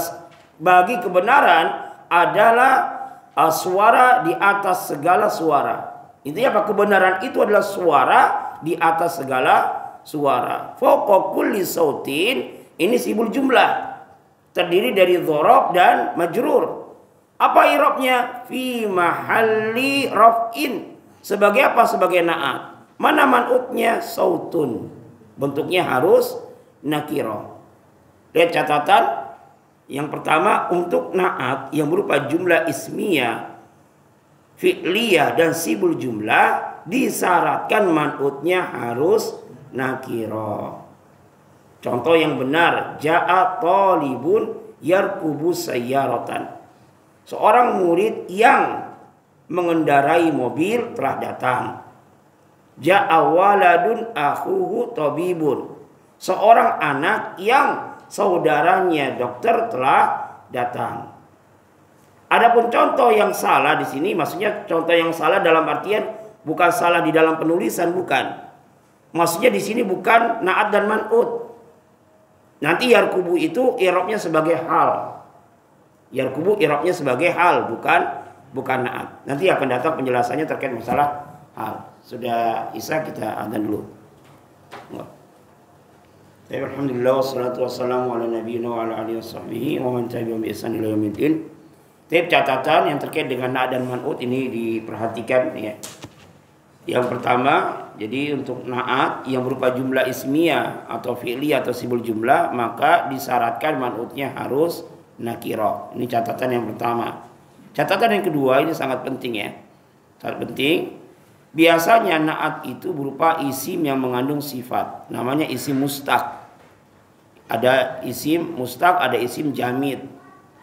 suara di atas segala suara. Intinya apa? Kebenaran itu adalah suara di atas segala suara. Fawqa kulli sautin, ini sibul jumlah. Terdiri dari dzaraf dan majrur. Apa i'rabnya? Fi mahalli raf'in. Sebagai apa? Sebagai na'at. Mana man'utnya? Sautun. Bentuknya harus nakirah. Lihat catatan. Yang pertama, untuk na'at yang berupa jumlah ismiyah, fi'liyah dan sibul jumlah, disyaratkan man'utnya harus nakirah. Contoh yang benar, ja'a talibun yarkubu sayyaratan. Seorang murid yang mengendarai mobil telah datang. Ja'a waladun akhuhu tabibun. seorang anak yang saudaranya dokter telah datang. Adapun contoh yang salah di sini, maksudnya contoh yang salah dalam artian bukan salah di dalam penulisan, bukan. Maksudnya di sini bukan na'at dan man'ut. Nanti yarkubu itu i'rabnya sebagai hal. Yarkubu i'rabnya sebagai hal, bukan na'at. Nanti akan datang penjelasannya terkait masalah hal. Sudah Isya kita adzan dulu. Alhamdulillah wassalatu wassalamu ala nabiyina wa ala alihi washabbihi wa man tabi'ahum bi ihsan ila yaumil. Catatan yang terkait dengan na'at dan man'ut ini diperhatikan ya. Yang pertama, jadi untuk na'at yang berupa jumlah ismiyah atau fi'li atau sibul jumlah, maka disyaratkan man'utnya harus nakirah. Ini catatan yang pertama. Catatan yang kedua ini sangat penting ya. Sangat penting. Biasanya na'at itu berupa isim yang mengandung sifat. Namanya isim mustaq. Ada isim mustaq, ada isim jamid.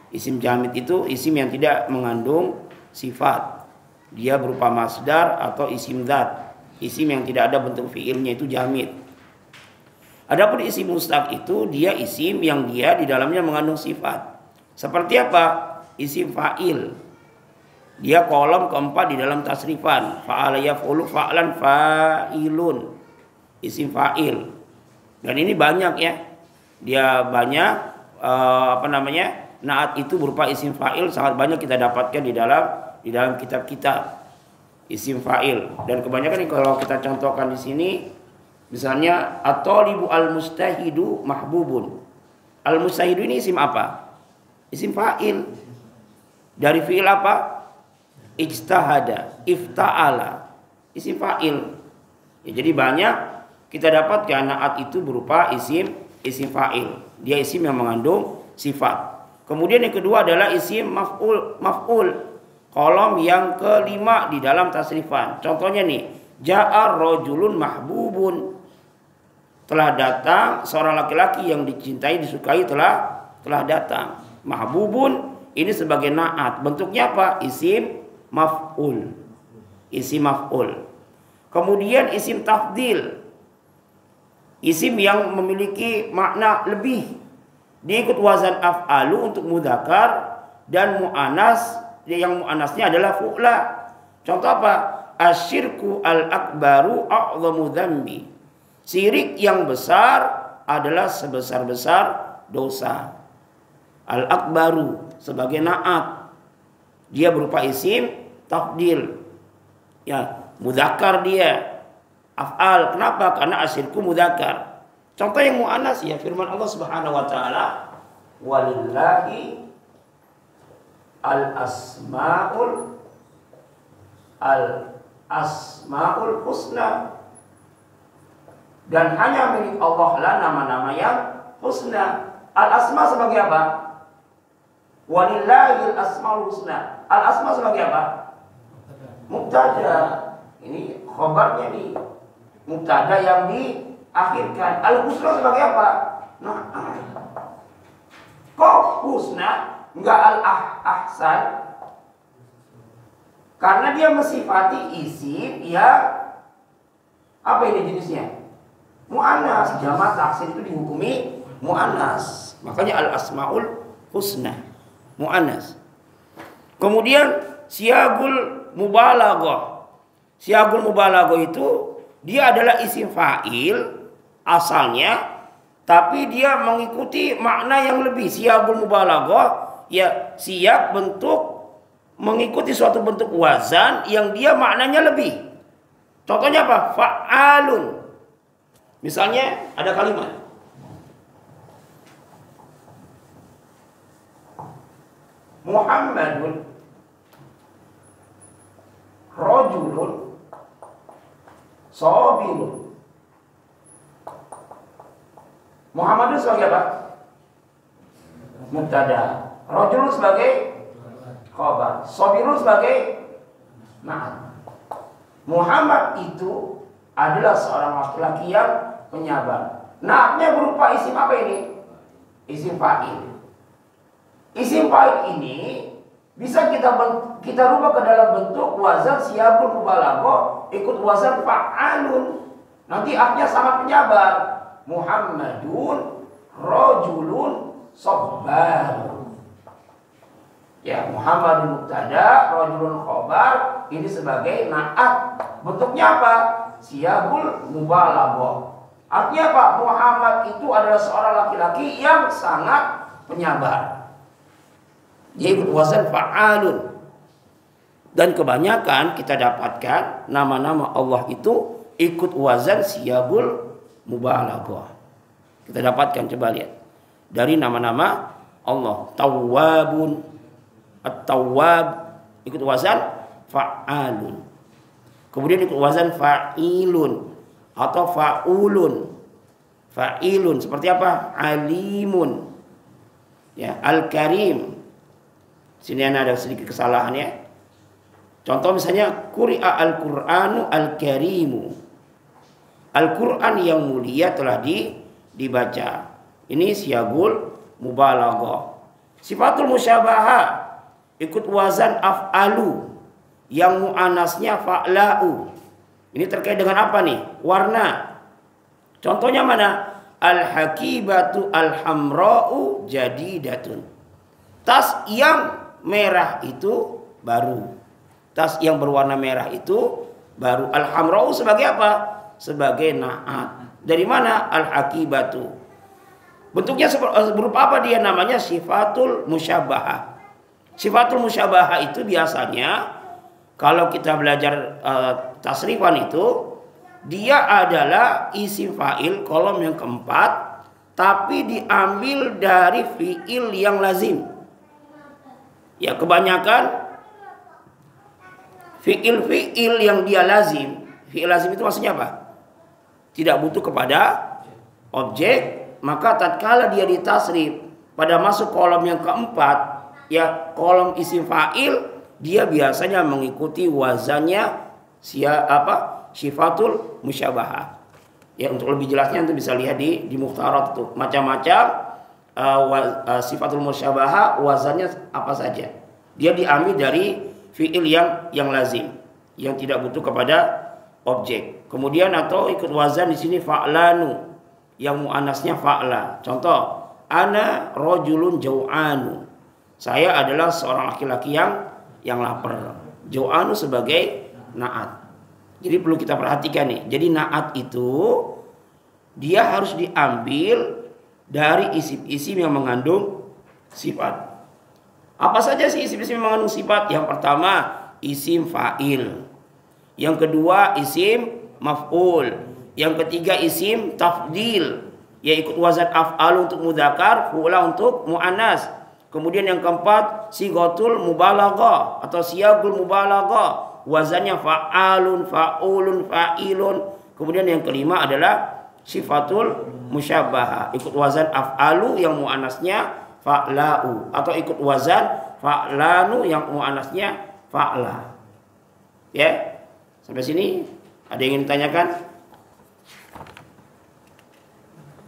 Isim jamid itu isim yang tidak mengandung sifat. Dia berupa masdar atau isim dzat. Isim yang tidak ada bentuk fiilnya itu jamid. Adapun isim mustaq itu dia isim yang dia di dalamnya mengandung sifat. Seperti apa? Isim fa'il. Dia kolom keempat di dalam tasrifan. Fa'ala yaf'ulu fa'lan fa'ilun. Isim fa'il. Dan ini banyak ya. Dia banyak na'at itu berupa isim fa'il, sangat banyak kita dapatkan di dalam kitab-kitab isim fa'il. Dan kebanyakan kalau kita contohkan di sini, misalnya at-talibu al-mustahidu mahbubun. Al-mustahidu ini isim apa? Isim fa'il. Dari fi'il apa? Ijtahada, ifta'ala. Isim fa'il. Ya, jadi banyak kita dapatkan na'at itu berupa isim fa'il. Dia isim yang mengandung sifat. Kemudian yang kedua adalah isim maf'ul. Kolom yang kelima di dalam tasrifan. Contohnya nih, ja'ar rajulun mahbubun. Telah datang seorang laki-laki yang dicintai, disukai telah datang. Mahbubun ini sebagai na'at. Bentuknya apa? Isim maf'ul. Isim maf'ul. Kemudian isim tafdil. Isim yang memiliki makna lebih. Dia ikut wazan af'alu untuk mudzakkar dan mu'anas, yang mu'anasnya adalah fu'la. Contoh apa? Asyirku al-akbaru a'zamu dzambi. Syirik yang besar adalah sebesar-besar dosa. Al-akbaru sebagai na'at. Dia berupa isim tafdil. Ya, mudzakkar dia. Af'al. Kenapa? Karena asyirku mudzakkar. Contoh yang mu'anas ya firman Allah Subhanahu wa taala, walillahi al-asmaul husna. Dan hanya milik Allah lah nama-nama yang husna. Al-asma sebagai apa? Walillahi al-asmaul husna. Al-asma sebagai apa? Mubtada. Ini khabarnya nih. Mubtada yang diakhirkan. Al-husna sebagai apa? Nah, kok husna enggak al-ahsan? Karena dia mensifati isim yang apa ini jenisnya? Mu'annas. Jamak taksir itu dihukumi mu'annas. Makanya al-asmaul husna mu'annas. Kemudian siagul mubalaghah. Siagul mubalaghah itu dia adalah isim fa'il asalnya, tapi dia mengikuti makna yang lebih. Siagul mubalaghah ya siap bentuk mengikuti suatu bentuk wazan yang dia maknanya lebih. Contohnya apa? Fa'alun. Misalnya ada kalimat Muhammadun rajulun sabirun. Muhammadun sebagai apa? Mubtada. Rajulun sebagai khabar. Sabirun sebagai na'at. Muhammad itu adalah seorang laki-laki yang penyabar. Na'atnya berupa isim apa ini? Isim fa'il. Isim fa'il ini bisa kita rubah ke dalam bentuk wazan siagul mubalaghah ikut wazan fa'alun. Nanti aknya sama penyabar. Muhammadun rajulun sabbar. Ya, Muhammadun mubtada, rajulun khabar, ini sebagai na'at. Bentuknya apa? Siyagul mubalaghah. Artinya apa? Muhammad itu adalah seorang laki-laki yang sangat penyabar. Dia ikut wazan fa'alun. Dan kebanyakan kita dapatkan nama-nama Allah itu ikut wazan siyagul mubalaghah. Kita dapatkan, coba lihat. Dari nama-nama Allah. Tawwabun, At-Tawwab, ikut wazan fa'alun. Kemudian ikut wazan fa'ilun atau fa'ulun. Fa'ilun seperti apa? Alimun. Ya, Al-Karim. Sini ada sedikit kesalahan ya. Contoh misalnya quri'a al-Qur'anu al-Karimu. Al-Qur'an yang mulia telah dibaca. Ini siyagul mubalaghah. Sifatul musyabahah ikut wazan af'alu yang muannasnya fa'la'u. Ini terkait dengan apa nih? Warna. Contohnya mana? Al-hakibatu al-hamra'u jadidatun. Tas yang merah itu baru. Tas yang berwarna merah itu baru. Al-hamra'u sebagai apa? Sebagai na'at. Dari mana? Al-hakibatu. Bentuknya berupa apa dia? Namanya sifatul musyabahah. Sifatul musyabahah itu biasanya kalau kita belajar tasrifan itu dia adalah isim fa'il kolom yang keempat tapi diambil dari fi'il yang lazim. Ya, kebanyakan fi'il yang dia lazim. Fi'il lazim itu maksudnya apa? Tidak butuh kepada objek, maka tatkala dia ditasrif pada masuk kolom yang keempat, ya kolom isim fa'il, dia biasanya mengikuti wazannya sifatul musyabahah. Ya, untuk lebih jelasnya Anda bisa lihat di Mukhtarat itu macam-macam sifatul musyabahah wazannya apa saja. Dia diambil dari fi'il yang lazim, yang tidak butuh kepada objek. Kemudian atau ikut wazan di sini fa'lanu, yang muannasnya fa'la. Contoh, ana rajulun jau'anu. Saya adalah seorang laki-laki yang lapar. Jau'anu sebagai na'at. Jadi perlu kita perhatikan nih. Jadi na'at itu dia harus diambil dari isim-isim yang mengandung sifat. Apa saja sih isim-isim yang mengandung sifat? Yang pertama isim fa'il. Yang kedua isim maf'ul. Yang ketiga isim tafdil. Ya ikut wazan af'al untuk mudzakkar, fu'la untuk muannas. Kemudian yang keempat sigatul mubalaghah atau siyagul mubalaghah. Wazannya fa'alun, fa'ulun, fa'ilun. Kemudian yang kelima adalah sifatul musyabahah. Ikut wazan af'alu yang muannasnya fa'la'u atau ikut wazan fa'lanu yang muannasnya fa'la. Ya. Sampai sini ada yang ingin ditanyakan?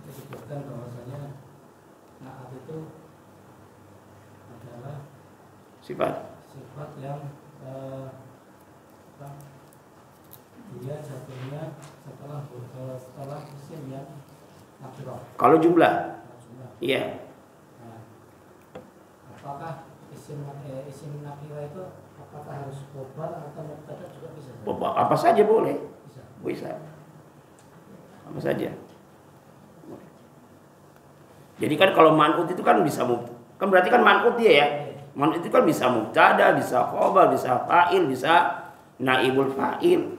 Disebutkan bahwasanya na'at itu adalah Sifat yang dia jatuhnya setelah isim yang nakirah. kalau jumlah. Iya. Nah, apakah isim nakirah itu apakah harus khobar atau mubtada juga bisa? Apa saja boleh. Bisa. Apa saja. Jadi kan kalau man'ut itu kan bisa kan berarti kan man'ut dia ya. Man'ut itu kan bisa mubtada, bisa khobar, bisa fa'il, bisa naibul fa'il.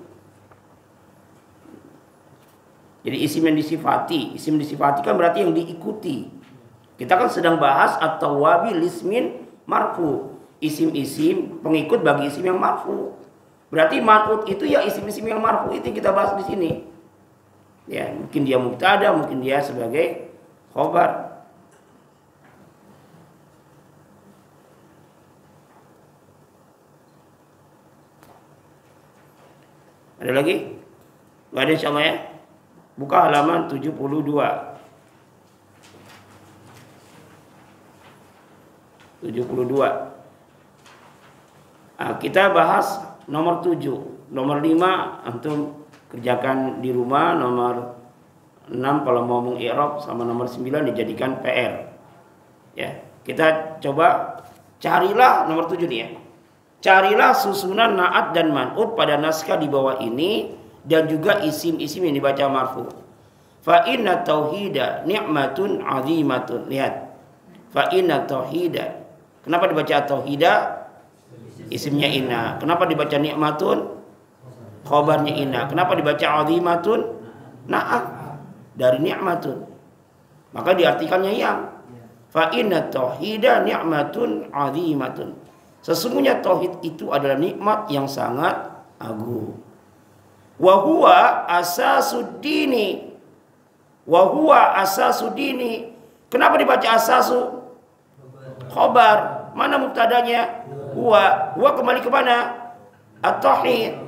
Jadi isim yang disifati kan berarti yang diikuti. Kita kan sedang bahas at-tawwabi lismin marfu. Isim-isim pengikut bagi isim yang marfu. Berarti man'ut itu ya isim-isim yang marfu itu kita bahas di sini. Ya, mungkin dia mubtada, mungkin dia sebagai khobar. Ada lagi? Nggak ada insyaallah ya. Buka halaman 72. 72. Nah, kita bahas nomor 7. Nomor 5 antum kerjakan di rumah. Nomor 6 kalau mau mengi'rab sama nomor 9 dijadikan PR. Ya, kita coba carilah nomor 7 nih ya. Carilah susunan na'at dan man'ut pada naskah di bawah ini dan juga isim-isim yang dibaca marfu. Fa inna tauhida ni'matun 'azimatun. Lihat. Fa inna tauhida. Kenapa dibaca tauhida? Isimnya inna. Kenapa dibaca ni'matun? Khobarnya inna. Kenapa dibaca 'azimatun? Na'at dari ni'matun. Maka diartikannya yang. Fa inna tauhida ni'matun 'azimatun. Sesungguhnya tauhid itu adalah nikmat yang sangat agung. Wa huwa asasuddini. Wa huwa asasuddini. Kenapa dibaca asasu? Khobar. Mana mubtadanya? Huwa. Huwa kembali ke mana? At-tauhid.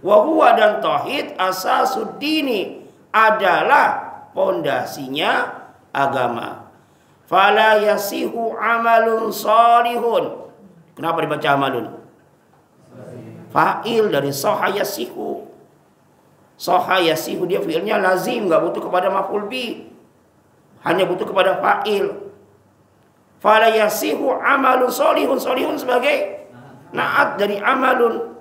Wa huwa dan tauhid asasuddini adalah pondasinya agama. Fala yasihu amalun salihun. Kenapa dibaca amalun? Fa'il dari soha yasihu. Soha yasihu dia fi'ilnya lazim, nggak butuh kepada maf'ul bi, hanya butuh kepada fa'il. Fala yasihu amalun salihun. Salihun sebagai na'at dari amalun.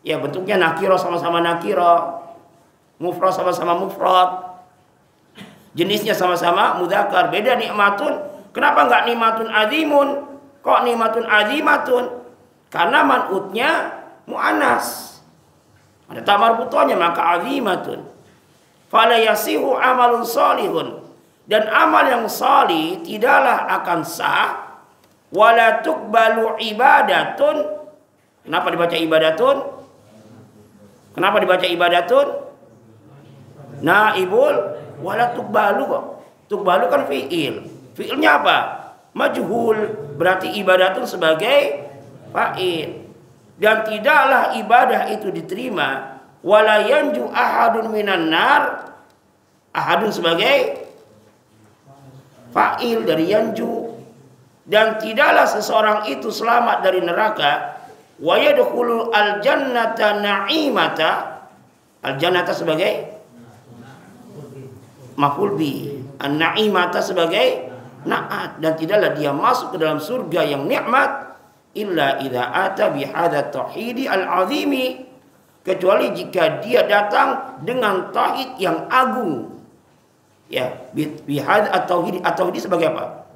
Ya bentuknya nakiro sama-sama nakiro, mufrad sama-sama mufrad, jenisnya sama-sama mudzakkar. Beda nikmatun. Kenapa nggak nikmatun azimun? Kok nikmatun azimatun? Karena man'utnya mu'annas. Ada tak marbutohnya maka azimatun. Fala yasihu amalun salihun. Dan amal yang salih tidaklah akan sah. Wala tuqbalu ibadatun. Kenapa dibaca ibadatun? Kenapa dibaca ibadatun? Naibul wala tuqbalu kok. Tuqbalu kan fi'il. Fi'ilnya apa? Majhul. Berarti ibadatun sebagai fa'il. Dan tidaklah ibadah itu diterima. Wala yanju ahadun minan nar. Ahadun sebagai fa'il dari yanju. Dan tidaklah seseorang itu selamat dari neraka. Wa yadkhulul al-jannata na'imata. Al-jannata sebagai maf'ul bi. An-na'imata sebagai na'at. Dan tidaklah dia masuk ke dalam surga yang nikmat illa idza ata bihadza tauhidi al-azimi, kecuali jika dia datang dengan tauhid yang agung. Ya, bihadza at-tauhid. At-tauhid sebagai apa?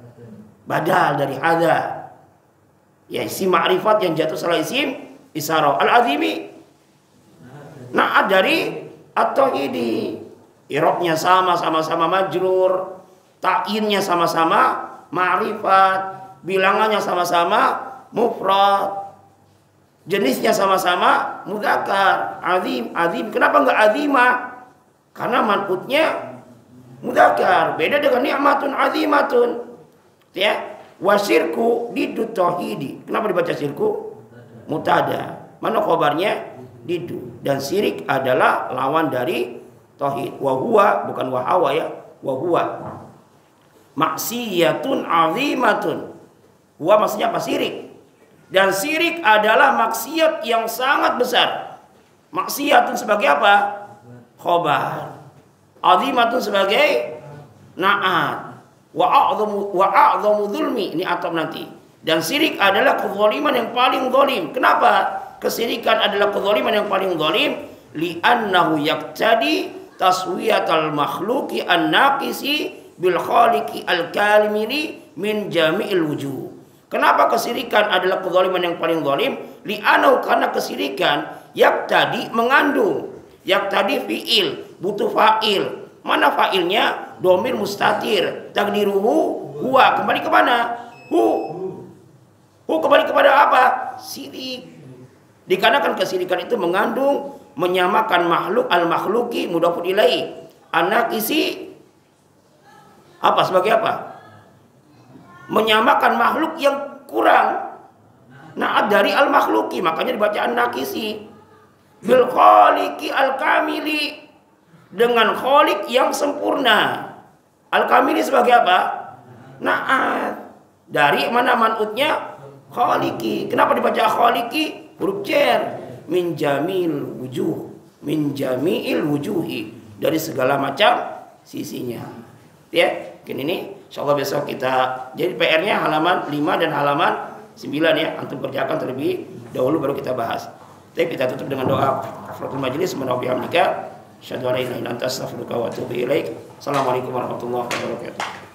Badal dari hadza. Ya, isim ma'rifat yang jatuh salah isim isyarah. Al-azimi na'at dari at-tauhidi. I'rabnya sama-sama majrur, ta'innya sama-sama ma'rifat, bilangannya sama-sama mufrad, jenisnya sama-sama mudzakkar. Azim, azim. Kenapa enggak azimah? Karena man'utnya mudzakkar. Beda dengan ni'matun azimatun. Ya. Wasirku diddu tauhidi. Kenapa dibaca sirku? Mutada. Mana khabarnya? Diddu. Dan syirik adalah lawan dari tauhid. Wa huwa, bukan wa hawa ya. Wa huwa maksiyatun azimatun. Huwa maksudnya apa? Syirik. Dan syirik adalah maksiat yang sangat besar. Maksiatun sebagai apa? Khobar. Azimatun sebagai na'at. Wa a'zamu dzulmi. Ini atap nanti. Dan syirik adalah kezaliman yang paling zalim. Kenapa? Kesyirikan adalah kezaliman yang paling zalim. Li'annahu yaqtadi taswiyatal makhluqi an-naqisi bil khaliqi al-kamili min jami'il wujuh. Kenapa kesyirikan adalah kezaliman yang paling zalim? Li'anau, karena kesyirikan yaqtadi mengandung. Yaqtadi fi'il, butuh fa'il. Mana fa'ilnya? Domir mustatir. Takdiruhu huwa. Kembali ke mana? Hu kembali kepada apa? Syirik. Dikarenakan kesyirikan itu mengandung menyamakan makhluk al-makhluki mudhafun ilaihi. An-naqisi apa sebagai apa? Menyamakan makhluk yang kurang. Na'at dari al-makhluki, makanya dibaca an-naqisi. Bil khaliqi al-kamili, dengan khaliq yang sempurna. Al-kamili sebagai apa? Na'at. Dari mana man'utnya? Khaliqi. Kenapa dibaca khaliqi? Huruf jar. Min jamil wujuh. Min jami'il wujuhi. Dari segala macam sisinya. Ya, mungkin ini insyaallah besok kita, jadi PR-nya halaman 5 dan halaman 9 ya, antum kerjakan terlebih dahulu baru kita bahas. Tapi kita tutup dengan doa kafaratul majelis, subhanallahi wa bihamdika, asyhadu an la ilaha illa anta, astaghfiruka wa atubu ilaik. Assalamualaikum warahmatullahi wabarakatuh.